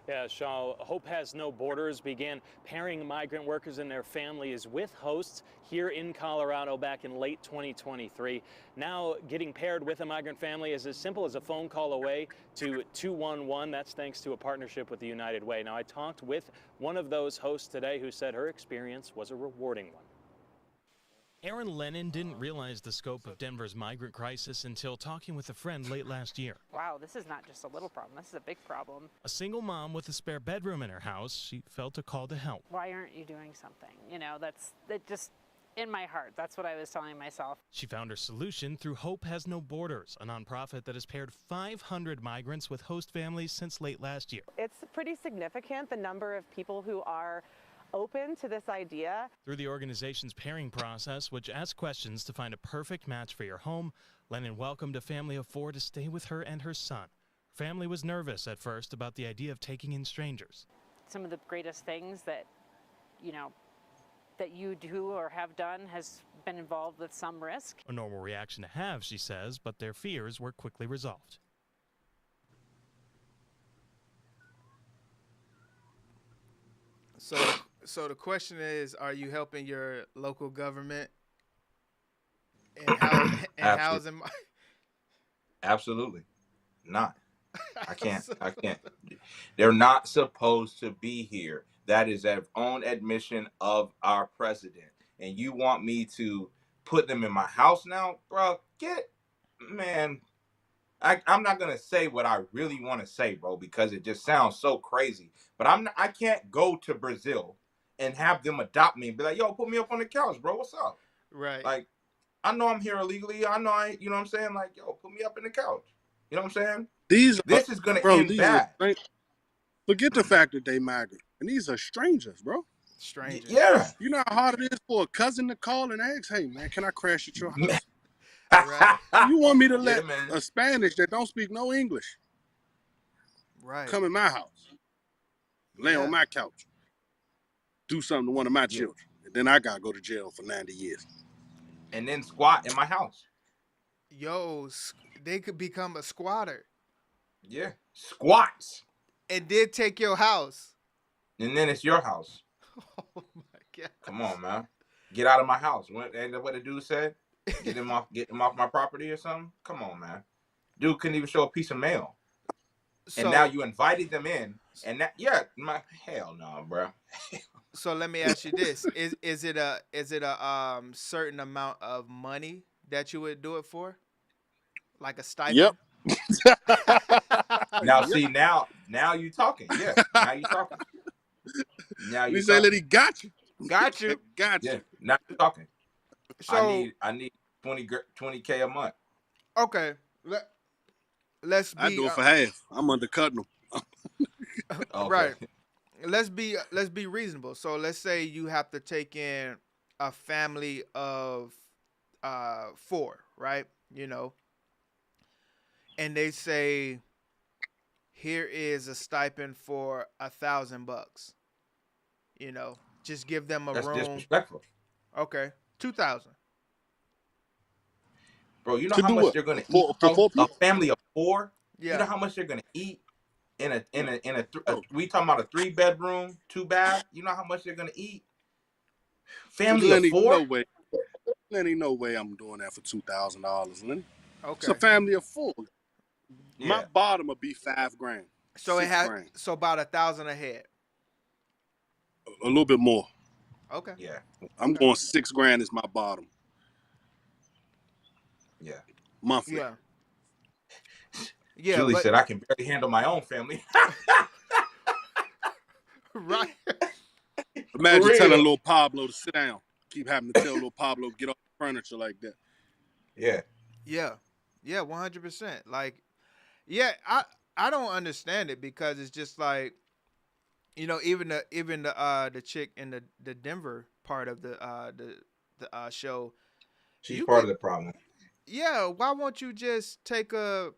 Yeah, Shaw, Hope Has No Borders began pairing migrant workers and their families with hosts here in Colorado back in late 2023. Now getting paired with a migrant family is as simple as a phone call away to 211. That's thanks to a partnership with the United Way. Now, I talked with one of those hosts today who said her experience was a rewarding one. Aaron Lennon didn't realize the scope of Denver's migrant crisis until talking with a friend late last year. Wow, this is not just a little problem, this is a big problem. A single mom with a spare bedroom in her house, she felt a call to help. Why aren't you doing something? You know, that just in my heart, that's what I was telling myself. She found her solution through Hope Has No Borders, a nonprofit that has paired 500 migrants with host families since late last year. It's pretty significant, the number of people who are open to this idea. Through the organization's pairing process, which asks questions to find a perfect match for your home, Lennon welcomed a family of 4 to stay with her and her son. Her family was nervous at first about the idea of taking in strangers. Some of the greatest things that, you know, that you do or have done has been involved with some risk. A normal reaction to have, she says, but their fears were quickly resolved. So the question is, are you helping your local government and housing? Absolutely not. I can't. They're not supposed to be here. That is their own admission of our president. And you want me to put them in my house now? Bro, man. I'm not going to say what I really want to say, bro, because it just sounds so crazy. But I can't go to Brazil and have them adopt me and be like, yo, put me up on the couch, bro. What's up? Right. Like, I know I'm here illegally. I know you know what I'm saying? Like, yo, put me up in the couch. You know what I'm saying? This is going to end bad. Forget the fact that they migrate. And these are strangers, bro. Strangers. Yeah. You know how hard it is for a cousin to call and ask, hey, man, can I crash at your house? Right. You want me to let a Spanish that don't speak no English come in my house, lay on my couch, do something to one of my children, and then I gotta go to jail for 90 years. And then squat in my house. Yo, they could become a squatter. Yeah, squats. And then take your house. And then it's your house. Oh my God. Come on, man. Get out of my house. Ain't that what the dude said? Get them off my property or something? Come on, man. Dude couldn't even show a piece of mail. And now you invited them in. And that, hell no, bro. So let me ask you this: is it a certain amount of money that you would do it for, like a stipend? Yep. Now see, now you talking. Yeah, now you talking. Now you say that he got you. Got you. Got you. Yeah, now you talking. So I need $20K a month. Okay, let's be. I do it for half. I'm undercutting them. Okay. Right. Let's be reasonable. So let's say you have to take in a family of 4, right? You know, and they say, here is a stipend for $1,000. You know, just give them a room. That's disrespectful. Okay, 2,000. Bro, you know how much they're gonna eat? A family of 4. Yeah. You know how much they're gonna eat? we talking about a 3-bedroom, 2-bath. You know how much they're gonna eat? Family Lenny, of 4? no way. Lenny, no way I'm doing that for $2,000, Lenny. Okay. It's a family of 4. Yeah. My bottom would be $5,000. So it has $6,000. so about $1,000 a head. A little bit more. Okay. Yeah. I'm going $6,000 is my bottom. Yeah. Monthly. Yeah. Yeah. Julie but, said I can barely handle my own family. Right. Imagine telling little Pablo to sit down. Keep having to tell little Pablo get off the furniture like that. Yeah. Yeah. Yeah, 100%. Like, yeah, I don't understand it because it's just like, you know, even the chick in the Denver part of the show. She's part of the problem. Yeah, why won't you just take a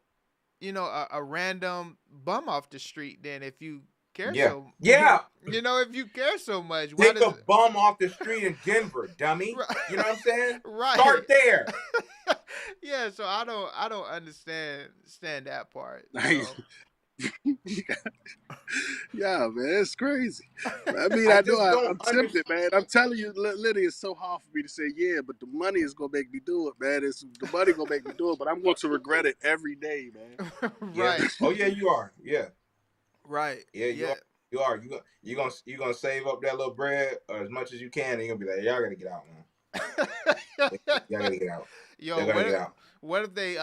random bum off the street then if you care so you know, if you care so much. Take a bum off the street in Denver, dummy. Right. You know what I'm saying? Right. Start there. Yeah, so I don't understand that part. Yeah, man, it's crazy. I mean, I'm tempted, man. I'm telling you, Liddy, it's so hard for me to say yeah, but the money is gonna make me do it, man. The money gonna make me do it, but I'm going to regret it every day, man. Right. Yeah. Oh yeah, you are. Yeah. Right. Yeah, you are. You gonna save up that little bread or as much as you can, and you're gonna be like, y'all gotta get out, man. Y'all gotta get out. Yo, what if they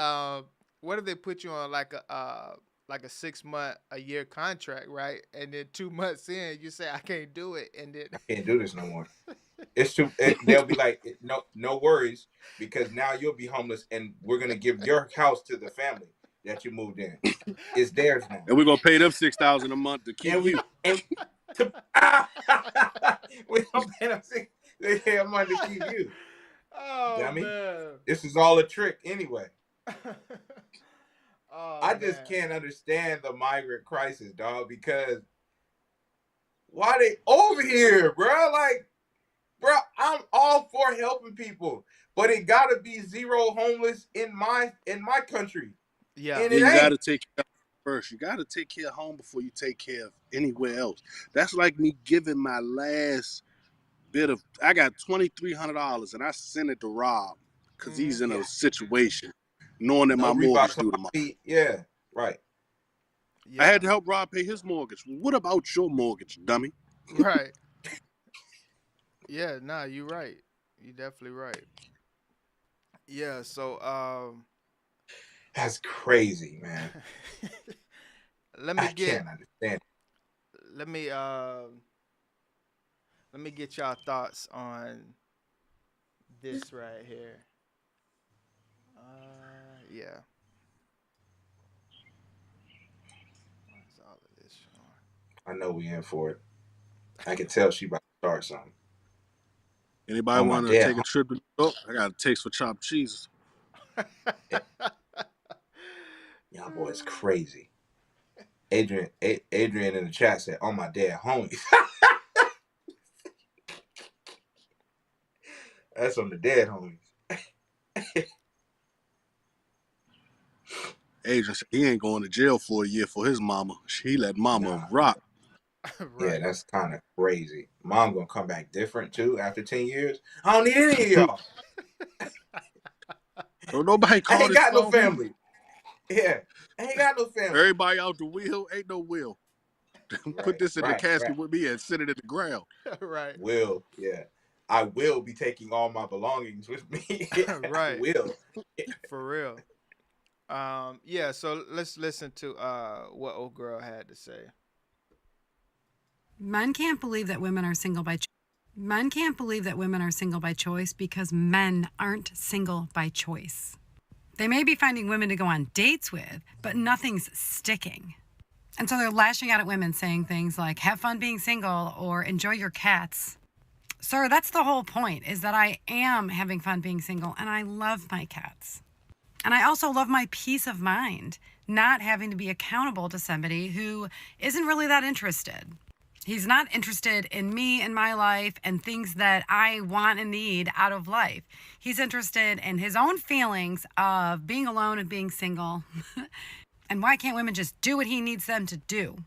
put you on like a 6-month, a year contract, right? And then 2 months in, you say I can't do it, and then I can't do this no more. It's too. They'll be like, no worries, because now you'll be homeless, and we're gonna give your house to the family that you moved in. It's theirs now, and we're gonna pay them $6,000 a month to keep you. We don't pay them $6,000 a month to keep you. Oh, dummy. Man. This is all a trick anyway. Oh, I just can't understand the migrant crisis, dog, because why they over here, bro? Like, bro, I'm all for helping people, but it gotta be zero homeless in my country. Yeah. And you gotta take care of first. You gotta take care of home before you take care of anywhere else. That's like me giving my last bit of. I got $2,300 and I sent it to Rob because he's in a situation, knowing that my mortgage due tomorrow. Yeah, right. Yeah. I had to help Rob pay his mortgage. What about your mortgage, dummy? Right. Yeah, nah, you're right. You're definitely right. Yeah, so that's crazy, man. I can't understand. Let me get y'all thoughts on this right here. Yeah. What's all of this showing? I know we in for it. I can tell she about to start something. Anybody want to take a trip to New York? I got a taste for chopped cheeses. Y'all boys crazy. Adrian in the chat said, "Oh my dead homies." That's on the dead homies. Adrian said he ain't going to jail for a year for his mama. He let mama rock. Right. Yeah, that's kind of crazy. Mom gonna come back different too after 10 years. I don't need any of y'all. So nobody called. I ain't got no family. Yeah, I ain't got no family. Everybody out the wheel, ain't no will. Put this in the casket with me and sit it in the ground. Right. Will, yeah. I will be taking all my belongings with me. Right. I will. For real. Yeah, so let's listen to what old girl had to say. Men can't believe that women are single by choice. Men can't believe that women are single by choice because men aren't single by choice. They may be finding women to go on dates with, but nothing's sticking. And so they're lashing out at women saying things like, have fun being single or enjoy your cats. Sir, that's the whole point, is that I am having fun being single and I love my cats. And I also love my peace of mind, not having to be accountable to somebody who isn't really that interested. He's not interested in me and my life and things that I want and need out of life. He's interested in his own feelings of being alone and being single. And why can't women just do what he needs them to do?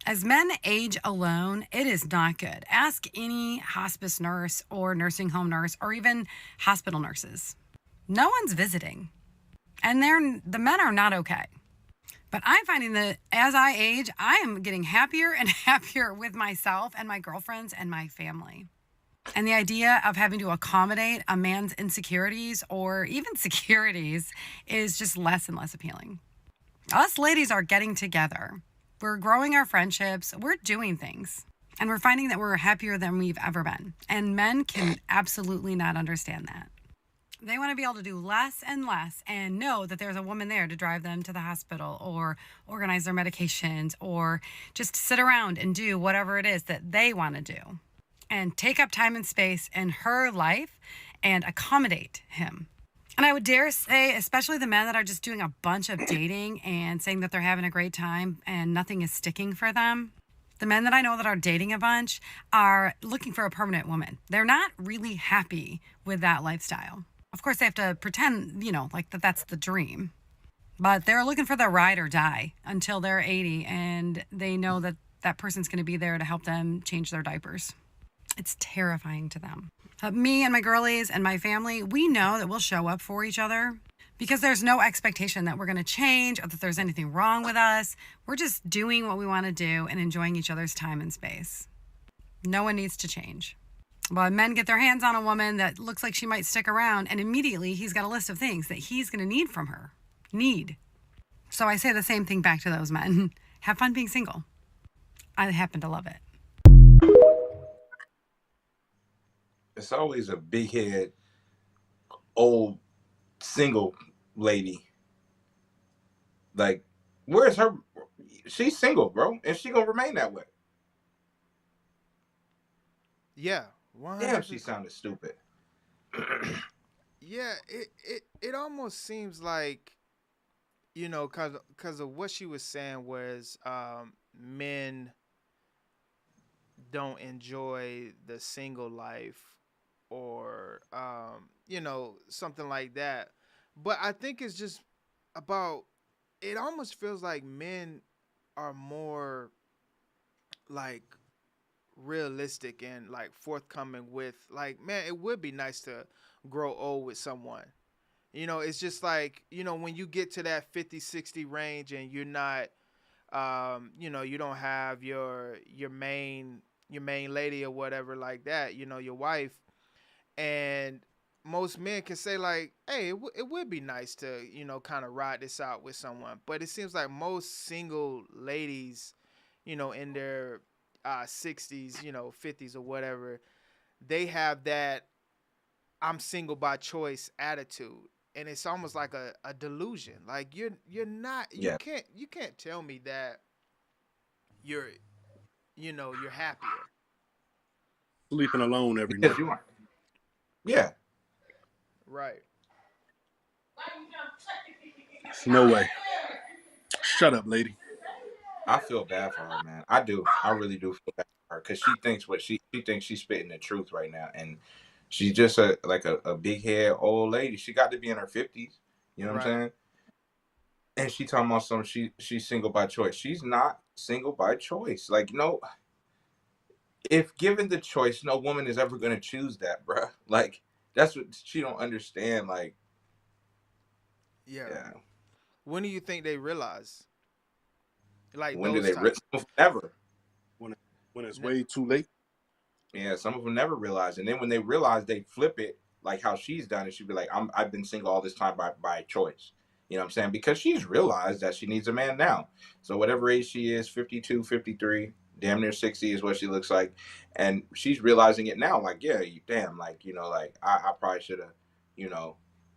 As men age alone, it is not good. Ask any hospice nurse or nursing home nurse or even hospital nurses. No one's visiting. And the men are not okay. But I'm finding that as I age, I am getting happier and happier with myself and my girlfriends and my family. And the idea of having to accommodate a man's insecurities or even securities is just less and less appealing. Us ladies are getting together. We're growing our friendships. We're doing things. And we're finding that we're happier than we've ever been. And men can absolutely not understand that. They want to be able to do less and less and know that there's a woman there to drive them to the hospital or organize their medications or just sit around and do whatever it is that they want to do and take up time and space in her life and accommodate him. And I would dare say, especially the men that are just doing a bunch of dating and saying that they're having a great time and nothing is sticking for them. The men that I know that are dating a bunch are looking for a permanent woman. They're not really happy with that lifestyle. Of course, they have to pretend, like that's the dream. But they're looking for the ride or die until they're 80 and they know that that person's going to be there to help them change their diapers. It's terrifying to them. Me and my girlies and my family, we know that we'll show up for each other because there's no expectation that we're going to change or that there's anything wrong with us. We're just doing what we want to do and enjoying each other's time and space. No one needs to change. But men get their hands on a woman that looks like she might stick around, and immediately he's got a list of things that he's going to need from her. So I say the same thing back to those men. Have fun being single. I happen to love it. It's always a big head, old, single lady. Like, where's her? She's single, bro, and she gonna remain that way. Yeah. 100%. Damn, she sounded stupid. Yeah, it almost seems like, because of what she was saying was men don't enjoy the single life or, something like that. But I think it's just about, it almost feels like men are more like realistic and like forthcoming with like, man, it would be nice to grow old with someone. It's just like, when you get to that 50-60 range and you're not you don't have your main lady or whatever like that, your wife, and most men can say like, hey, it would be nice to kind of ride this out with someone. But it seems like most single ladies, in their 60s, 50s or whatever, they have that I'm single by choice attitude. And it's almost like a delusion. Like you're not, Yeah. you can't tell me that you're happier. Sleeping alone every Because night. you are. Yeah. Right. No way. Shut up, lady. I feel bad for her, man. I do. I really do feel bad for her because she thinks she thinks she's spitting the truth right now, and she's just a big head old lady. She got to be in her 50s. You know what I'm saying? And she talking about she's single by choice. She's not single by choice. Like, no, if given the choice, no woman is ever gonna choose that, bruh. Like, that's what she don't understand. Like, yeah. When do you think they realize? Like, when do they ever? When it's way too late. Yeah, some of them never realize, and then when they realize, they flip it like how she's done it. She'd be like, I've been single all this time by choice. You know what I'm saying? Because she's realized that she needs a man now. So whatever age she is, 52, 53, damn near 60 is what she looks like, and she's realizing it now. Like, yeah, damn, like, like I probably should have,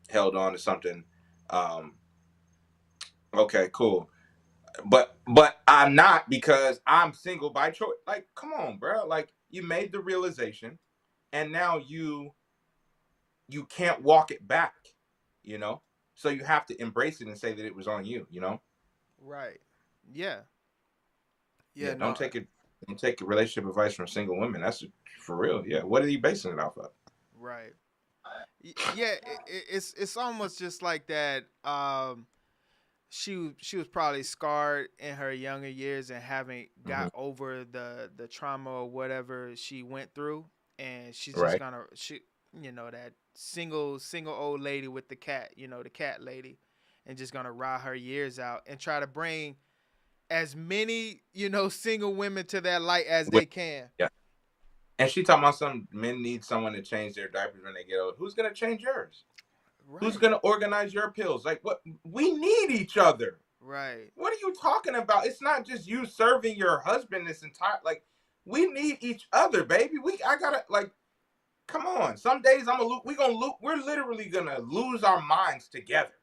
held on to something. Okay, cool. But I'm not, because I'm single by choice. Like, come on, bro. Like, you made the realization, and now you can't walk it back, So you have to embrace it and say that it was on you, Right. Yeah. Don't take relationship advice from single women. That's for real. Yeah. What are you basing it off of? Right. Yeah. It's almost just like that. she was probably scarred in her younger years and haven't Mhm. got over the trauma or whatever she went through, and she's just Right. gonna that single old lady with the cat, the cat lady, and just gonna ride her years out and try to bring as many single women to that light as With, they can. yeah. And she talking about some men need someone to change their diapers when they get old. Who's gonna change yours? Who's Right. gonna organize your pills? Like what? We need each other. Right. What are you talking about? It's not just you serving your husband this entire like. We need each other, baby. I gotta like. Come on. Some days we're literally gonna lose our minds together.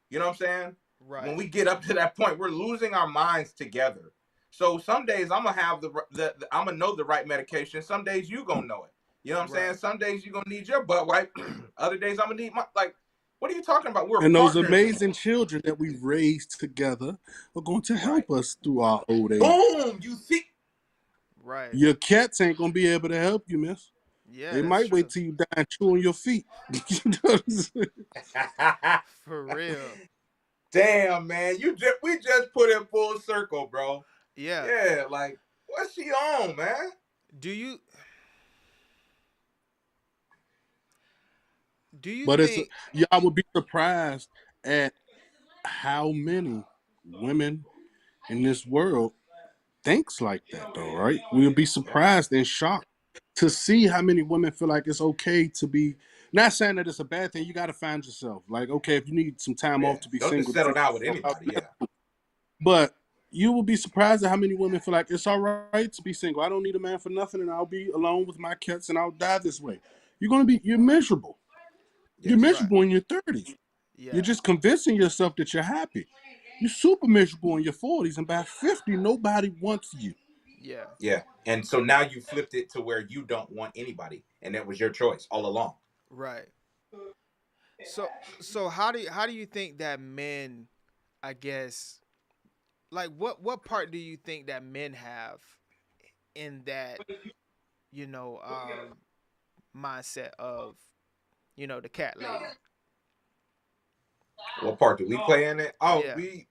You know what I'm saying? When Right. we get up to that point, we're losing our minds together. So some days I'm gonna have I'm gonna know the right medication. Some days you gonna know it. You know what I'm saying? Right. Some days you gonna need your butt wipe. Other days I'm gonna need my like. What are you talking about? We're And those partners in amazing this. children that we raised together are going to Right. help us through our old age. Boom. You see? Right. Your cats ain't gonna be able to help you, miss. Yeah, They that's might wait true. till you die and chew on your feet. You know what I'm saying? For real. Damn, man. We just put it full circle, bro. Yeah. Yeah, like what's she on, man? Do you But think y'all would be surprised at how many women in this world thinks like that, though, right? We would be surprised and shocked to see how many women feel like it's okay to be. Not saying that it's a bad thing. You got to find yourself. Like, okay, if you need some time Yeah. off to be Don't just single, to settle figure down with yourself out. anybody. Yeah. But you will be surprised at how many women feel like it's all right to be single. I don't need a man for nothing, and I'll be alone with my cats, and I'll die this way. You're miserable. You're Yes. right? miserable in your 30s. You're Yeah. just convincing yourself that you're happy. You're super miserable in your 40s, and by 50, nobody wants you. Yeah. Yeah. And so now you flipped it to where you don't want anybody, and that was your choice all along. Right. So how do you think that men, I guess, like what part do you think that men have in that you know um mindset of the cat lady? What part do we play in it? Oh, Yeah. we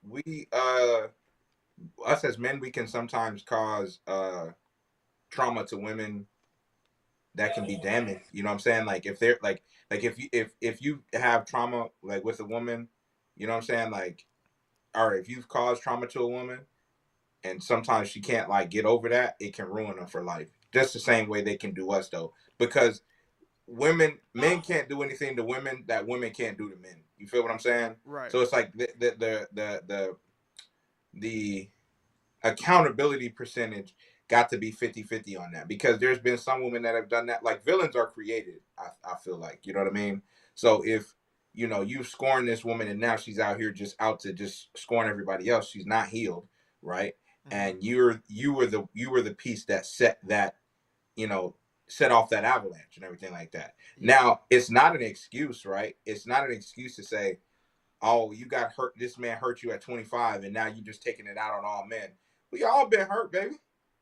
us as men, we can sometimes cause trauma to women that can be damning. You know what I'm saying? Like if they're like if you have trauma like with a woman, you know what I'm saying? Like, or if you've caused trauma to a woman and sometimes she can't like get over that, it can ruin her for life. Just the same way they can do us though. Because men can't do anything to women that women can't do to men. You feel what I'm saying? Right. So it's like the accountability percentage got to be 50-50 on that, because there's been some women that have done that. Like villains are created, I feel like, you know what I mean? So if you scorn this woman and now she's out here just out to just scorn everybody else, she's not healed, right? And you were the piece that set that, set off that avalanche and everything like that. Now it's not an excuse, right? It's not an excuse to say, oh, you got hurt, this man hurt you at 25 and now you just taking it out on all men. We all been hurt, baby.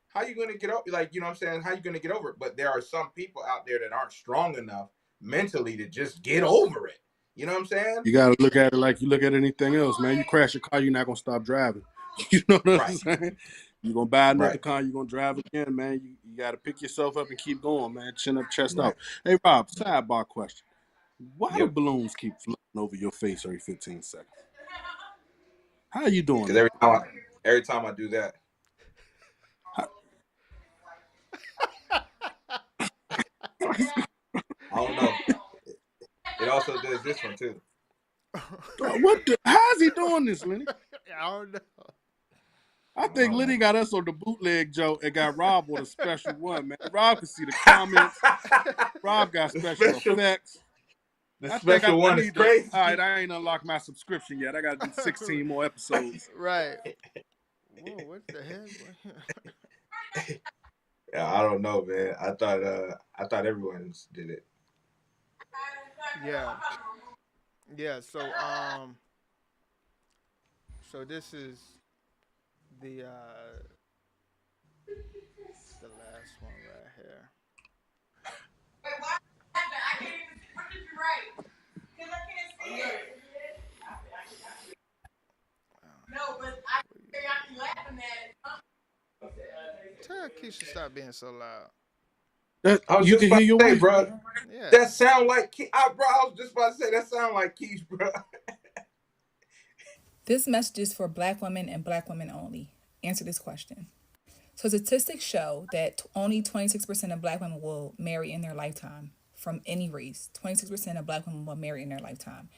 How you gonna get over? Like, you know what I'm saying? How you gonna get over it? But there are some people out there that aren't strong enough mentally to just get over it. You know what I'm saying? You got to look at it like you look at anything else, man. You crash your car, you're not going to stop driving. You know what I'm saying? You're going to buy another car, you're going to drive again, man. You got to pick yourself up and keep going, man. Chin up, chest out. Hey, Rob, sidebar question. Why do balloons keep floating over your face every 15 seconds? How are you doing Because that? every time I do that, I don't know. It also does this one too. How's he doing this, Lenny? I don't know. I think Lenny got us on the bootleg joke and got Rob on a special one, man. Rob can see the comments. Rob got special effects. The special one is crazy. All right, I ain't unlocked my subscription yet. I got to do 16 more episodes. Right. Whoa, what the heck? Yeah, I don't know, man. I thought everyone did it. Yeah. Yeah. So this is the last one right here. Wait, what happened? I can't even. What did you write? Because I can't see it. Keisha, stop being so loud. I was You just can about hear to your say, wife. bro. Yeah. That sound like bro. I was just about to say that sound like Keish, bro. This message is for Black women and Black women only. Answer this question. So statistics show that only 26% of Black women will marry in their lifetime from any race. 26% of Black women will marry in their lifetime.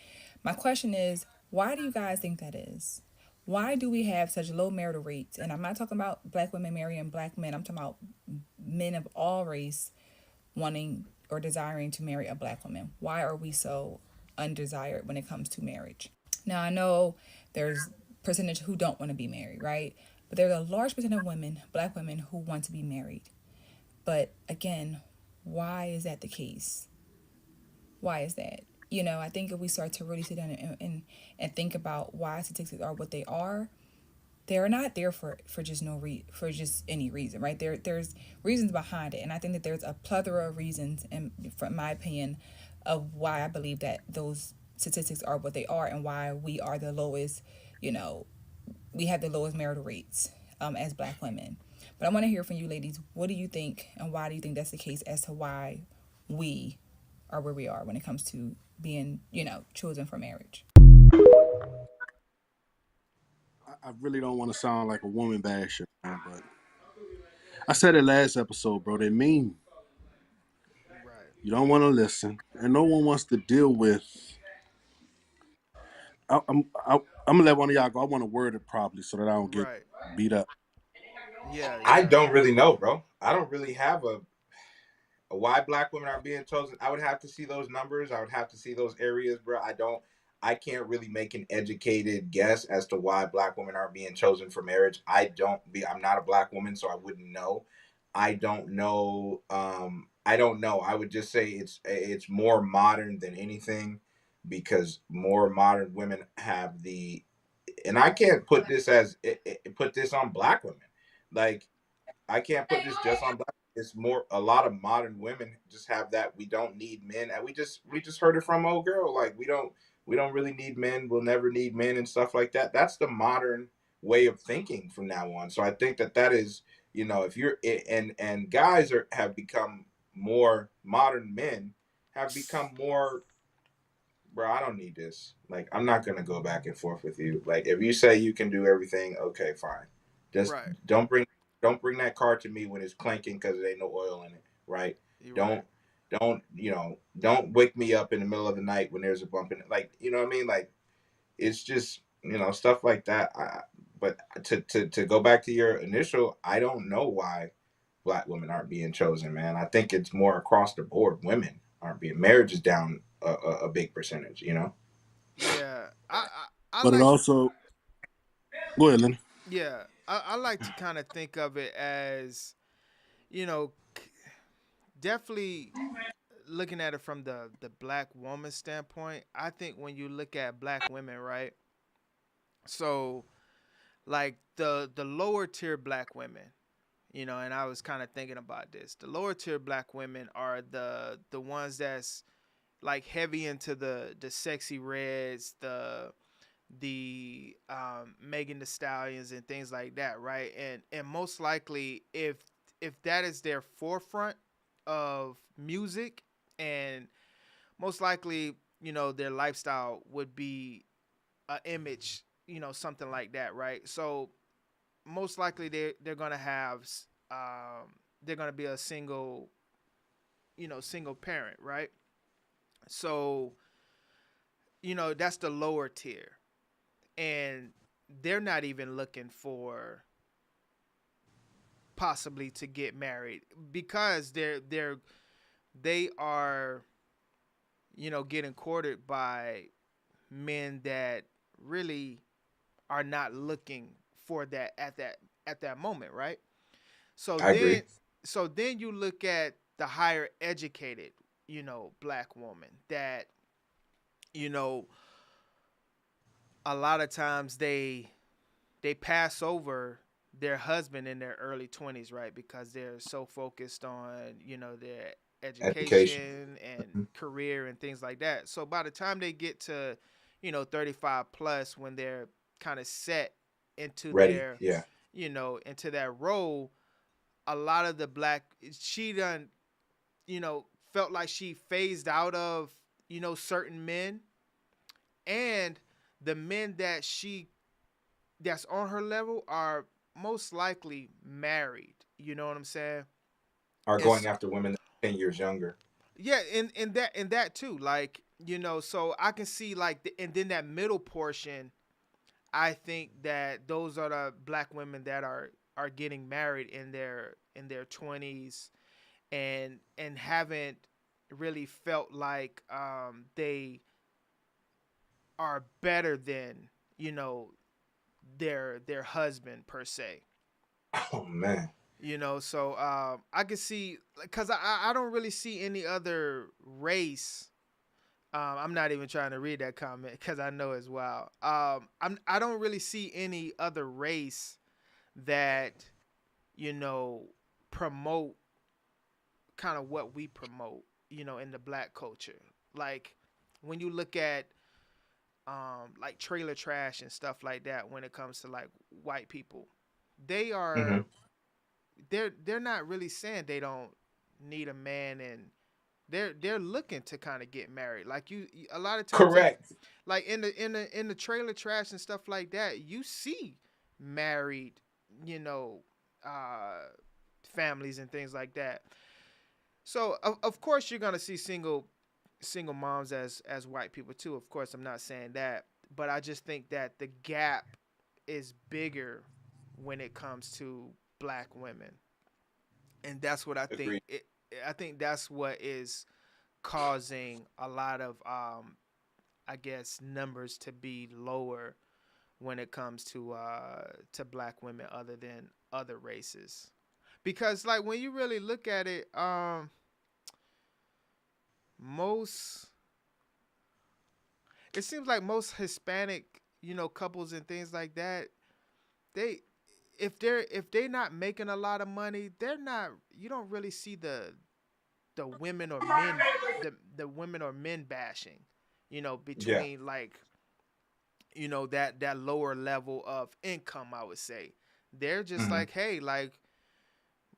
My question is, why do you guys think that is? Why do we have such low marital rates? And I'm not talking about Black women marrying Black men. I'm talking about men of all race wanting or desiring to marry a Black woman. Why are we so undesired when it comes to marriage? Now, I know there's percentage who don't want to be married, right? But there's a large percentage of women, Black women, who want to be married. But again, why is that the case? Why is that? I think if we start to really sit down and think about why statistics are what they are, they're not there for just for just any reason, right? There's reasons behind it, and I think that there's a plethora of reasons, and from my opinion, of why I believe that those statistics are what they are, and why we are the lowest. We have the lowest marital rates as Black women. But I want to hear from you, ladies. What do you think, and why do you think that's the case as to why we are where we are when it comes to being, chosen for marriage? I really don't want to sound like a woman basher, man, but I said it last episode, bro. They mean. Right. You don't want to listen, and no one wants to deal with. I'm gonna let one of y'all go. I want to word it properly so that I don't get Right. beat up. Yeah. I don't really know, bro. I don't really have a why Black women are being chosen. I would have to see those numbers. I would have to see those areas, bro. I can't really make an educated guess as to why Black women aren't being chosen for marriage. I'm not a Black woman, so I wouldn't know. I don't know. I don't know. I would just say it's more modern than anything, because more modern women have the, and I can't put this put this on Black women. Like, I can't put this just on Black. It's more, a lot of modern women just have that we don't need men, and we just heard it from old girl. Like, we don't really need men. We'll never need men and stuff like that. That's the modern way of thinking from now on. So I think that is, if you're, and guys have become more, modern men have become more, bro, I don't need this. Like, I'm not gonna go back and forth with you. Like, if you say you can do everything, okay, fine. Just Right. don't bring that car to me when it's clanking because there ain't no oil in it, right? You're Don't right. don't wake me up in the middle of the night when there's a bump in it. Like, you know what I mean? Like, it's just, stuff like that. But to go back to your initial, I don't know why Black women aren't being chosen, man. I think it's more across the board. Women aren't being, marriage is down a big percentage, Yeah. I But it like. also, go ahead, Lenny. Yeah. I like to kind of think of it as, definitely looking at it from the Black woman standpoint. I think when you look at Black women, right? So, like the lower tier Black women, and I was kind of thinking about this. The lower tier Black women are the ones that's like heavy into the sexy reds, the Megan Thee Stallions and things like that, right? And most likely, if that is their forefront of music, and most likely, their lifestyle would be a image, something like that, right? So most likely they're gonna have they're gonna be a single, single parent, right? So that's the lower tier, and they're not even looking for possibly to get married, because they are getting courted by men that really are not looking for that at that moment, right? So I agree. then you look at the higher educated, Black woman that, a lot of times they pass over their husband in their early 20s, right? Because they're so focused on, their Education. education and career and things like that. So by the time they get to, 35 plus, when they're kind of set into Ready. their, Yeah. into that role, a lot of the black, she done, felt like she phased out of, certain men, and the men that's on her level are most likely married. You know what I'm saying? Are going after women that are 10 years younger. Yeah, in that too. Like, so I can see like and then that middle portion, I think that those are the black women that are getting married in their 20s and haven't really felt like they are better than, their husband per se. Oh man. So I could see, because I don't really see any other race. I'm not even trying to read that comment because I know it's wild. I don't really see any other race that, promote kind of what we promote, in the black culture. Like when you look at like trailer trash and stuff like that, when it comes to like white people, they are they're not really saying they don't need a man, and they're looking to kind of get married. Like you a lot of times, correct. Like in the trailer trash and stuff like that, you see married, families and things like that. So of course you're gonna see single moms as white people too. Of course, I'm not saying that, but I just think that the gap is bigger when it comes to black women, and that's what I think. I think that's what is causing a lot of, I guess, numbers to be lower when it comes to black women other than other races, because like when you really look at it, it seems like most Hispanic, couples and things like that, they if they're not making a lot of money, you don't really see the women or men the women or men bashing, between like, that lower level of income, I would say. They're just like, hey, like,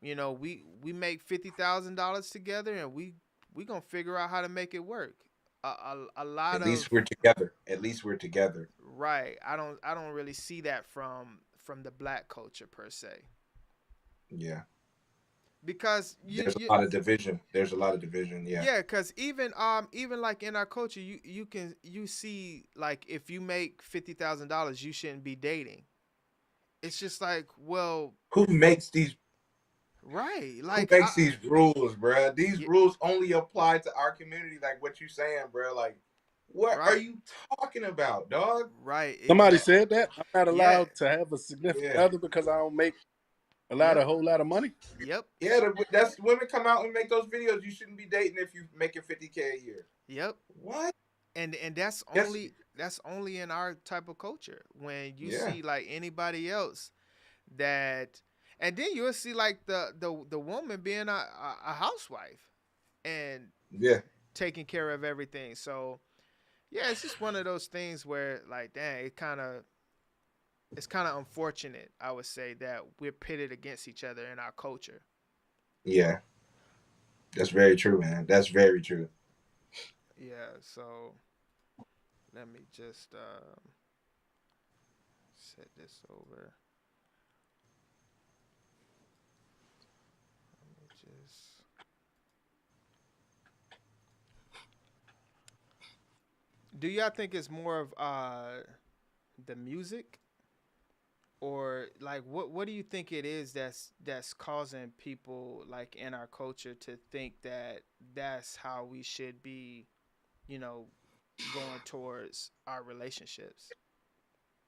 we make $50,000 together, and we gonna figure out how to make it work. A lot At of least we're together. At least we're together. Right. I don't really see that from the black culture per se. Yeah. Because there's a lot of division. There's a lot of division. Yeah. Yeah, because even like in our culture, you see like if you make $50,000, you shouldn't be dating. It's just like, well, who makes these? Right. Like who makes these rules, bro? These rules only apply to our community. Like what you saying, bro? Like, what are you talking about, dog? Right. Somebody said that I'm not allowed to have a significant other because I don't make a whole lot of money. Yep. Yeah, that's women come out and make those videos. You shouldn't be dating if you making $50K a year. Yep. What? And that's only in our type of culture. When you see like anybody else that, and then you'll see like the woman being a housewife and taking care of everything. So yeah, it's just one of those things where like, dang, it's kind of unfortunate, I would say, that we're pitted against each other in our culture. Yeah, that's very true, man. That's very true. Yeah, so let me just set this over. Let me just. Do y'all think it's more of the music, or like what do you think it is that's causing people like in our culture to think that that's how we should be, going towards our relationships?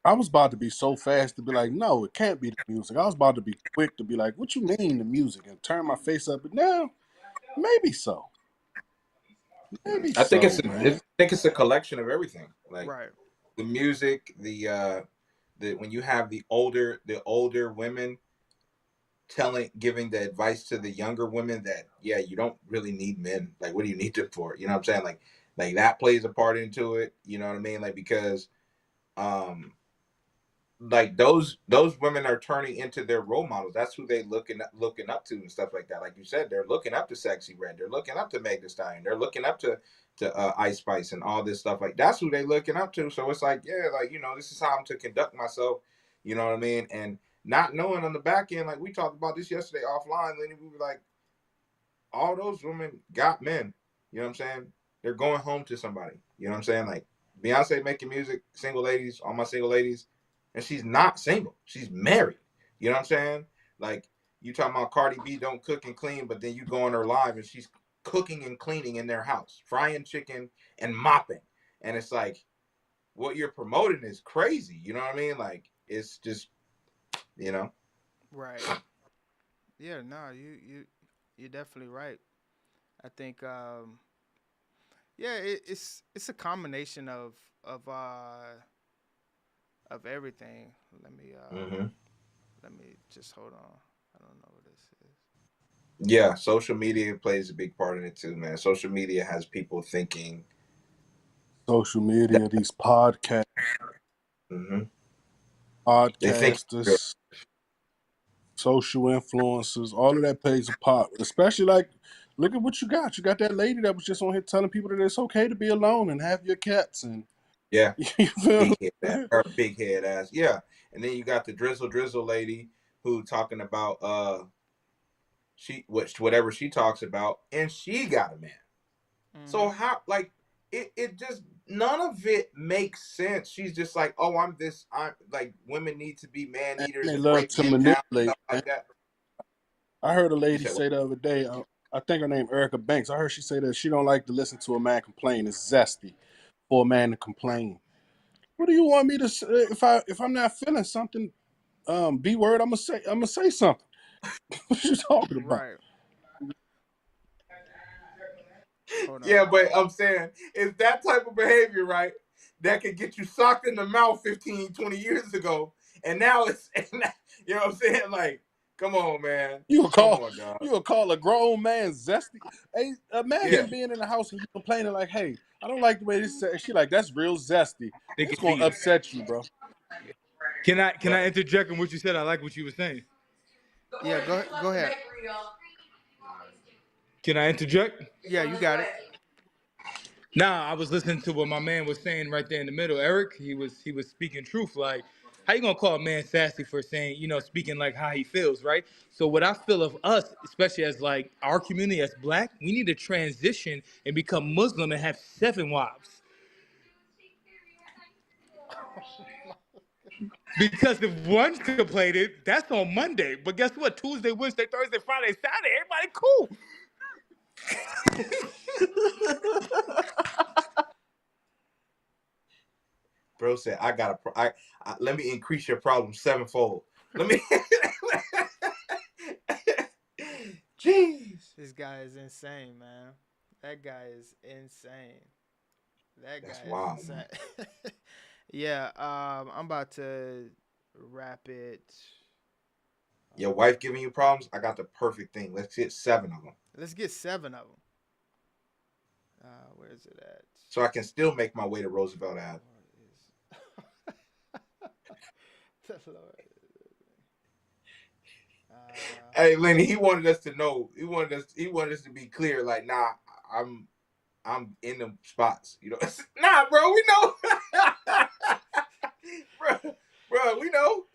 I was about to be so fast to be like, no, it can't be the music. I was about to be quick to be like, what you mean the music? And turn my face up and down. Maybe so. I think it's a collection of everything. Like the music, the when you have the older women giving the advice to the younger women that you don't really need men. Like, what do you need them for? You know what I'm saying? Like that plays a part into it. You know what I mean? Like, because like those women are turning into their role models. That's who they looking up to and stuff like that. Like you said, they're looking up to Sexy Red. They're looking up to Meg Thee Stallion. They're looking up to Ice Spice and all this stuff. Like that's who they looking up to. So it's like, yeah, like this is how I'm to conduct myself. You know what I mean? And not knowing on the back end, like we talked about this yesterday offline, Lenny, we were like, all those women got men. You know what I'm saying? They're going home to somebody. You know what I'm saying? Like Beyonce making music, single ladies, all my single ladies, and she's not single. She's married. You know what I'm saying? Like you talking about Cardi B don't cook and clean, but then you go on her live and she's cooking and cleaning in their house, frying chicken and mopping. And it's like, what you're promoting is crazy. You know what I mean? Like it's just, Right. Yeah, no, you're definitely right. I think yeah, it's a combination of everything. Mhm. Let me just hold on. I don't know what this is. Yeah, social media plays a big part in it too, man. Social media has people thinking. Social media, these podcasts, Mhm. They think. podcasters, social influencers, all of that plays a part. Especially like, look at what you got. You got that lady that was just on here telling people that it's okay to be alone and have your cats and Yeah, you feel big head ass, or big head ass. Yeah, and then you got the drizzle lady who talking about whatever she talks about, and she got a man. So how like it just none of it makes sense. She's just like, oh, I'm like women need to be man eaters they and love break to men down and manipulate. stuff like that. I heard a You lady said say the other day, I think her name Erica Banks. I heard she say that she don't like to listen to a man complain. It's zesty for a man to complain. What do you want me to say if I'm not feeling something? B word. I'm gonna say something. What you talking about? Right. Hold yeah, on. but I'm saying it's that type of behavior, right? That could get you socked in the mouth 15, 20 years ago. And now you know what I'm saying? Like, come on, man. Come on, dog. You will call a grown man zesty? Hey, Yeah. imagine being in the house and you complaining like, "Hey, I don't like the way this is." She like, "That's real zesty." They It's can gonna beat it. upset you, bro. Can I Right. interject in what you said? I like what you were saying. Yeah, go ahead. Can I interject? Yeah, you got it. Nah, I was listening to what my man was saying right there in the middle. Eric, he was speaking truth. Like, how you gonna call a man sassy for saying, speaking like how he feels, right? So what I feel of us, especially as like our community as black, we need to transition and become Muslim and have 7 wives. Because if one complained, that's on Monday. But guess what? Tuesday, Wednesday, Thursday, Friday, Saturday, everybody cool. Bro said, let me increase your problem 7-fold. Let me. Jeez. This guy is insane, man. That guy is insane. That That's guy wild, is man. insane. Yeah, I'm about to wrap it. Your wife giving you problems? I got the perfect thing. Let's get 7 of them. Let's get 7 of them. Where's it at? So I can still make my way to Roosevelt Ave. Hey, Lenny, he wanted us to know. He wanted us to be clear. Like, nah, I'm in them spots. Nah, bro, we know. bro, we know.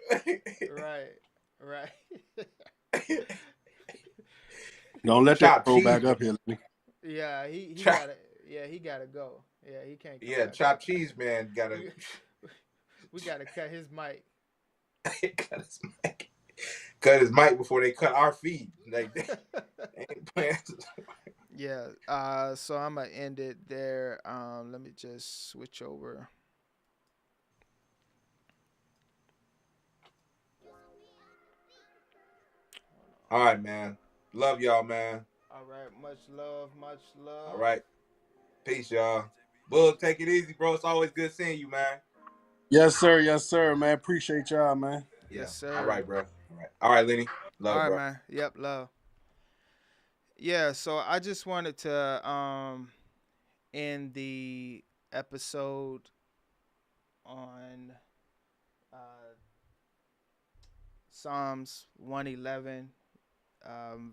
Right. Don't let that throw back up here, Lenny. Yeah, he gotta. Yeah, he gotta go. Yeah, he can't. Yeah, Chop Cheese Man gotta. We gotta cut his mic. Cut his mic before they cut our feed. Like, they ain't playing. Yeah. So I'm gonna end it there. Let me just switch over. All right, man. Love y'all, man. All right. Much love. Much love. All right. Peace, y'all. Bull, take it easy, bro. It's always good seeing you, man. Yes, sir, man. Appreciate y'all, man. Yeah. Yes, sir. All right, bro. All right, Lenny. Love, all right, bro. man. Yep, love. Yeah, so I just wanted to end the episode on Psalms 111,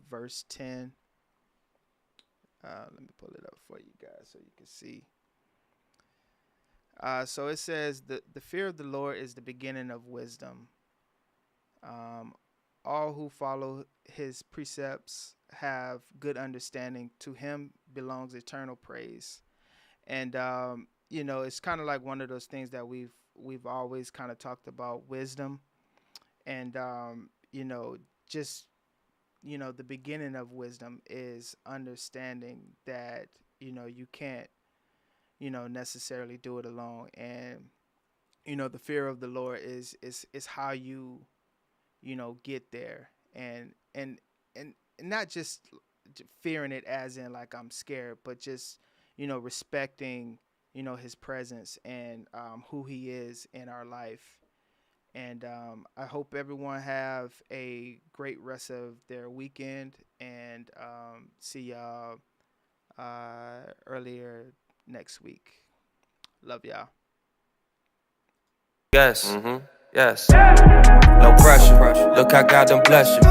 verse 10. Let me pull it up for you guys so you can see. So it says, the fear of the Lord is the beginning of wisdom. All who follow his precepts have good understanding. To him belongs eternal praise. And, it's kind of like one of those things that we've always kind of talked about, wisdom. And, the beginning of wisdom is understanding that, you can't, necessarily do it alone. And, the fear of the Lord is how you, get there. And not just fearing it as in like I'm scared, but just, respecting, his presence and who he is in our life. And I hope everyone have a great rest of their weekend, and see y'all earlier next week. Love y'all. Yes, yes. No pressure. Look, I got them bless you.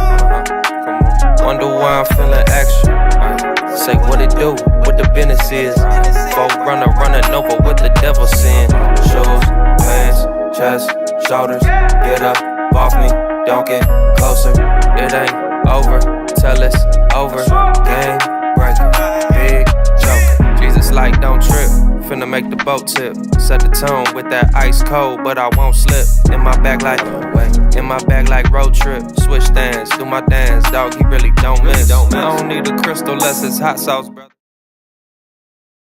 Wonder why I'm feeling extra. Say what it do, what the business is. Running over what the devil sin. Shoes, pants, chest, shoulders. Get up, off me, don't get closer. It ain't over, tell it's over. Game breaker, big joker. Jesus like don't trip, finna make the boat tip. Set the tone with that ice cold, but I won't slip. In my bag like road trip. Switch stands, do my dance, dog, he really don't miss. I don't need a crystal less it's hot sauce, brother.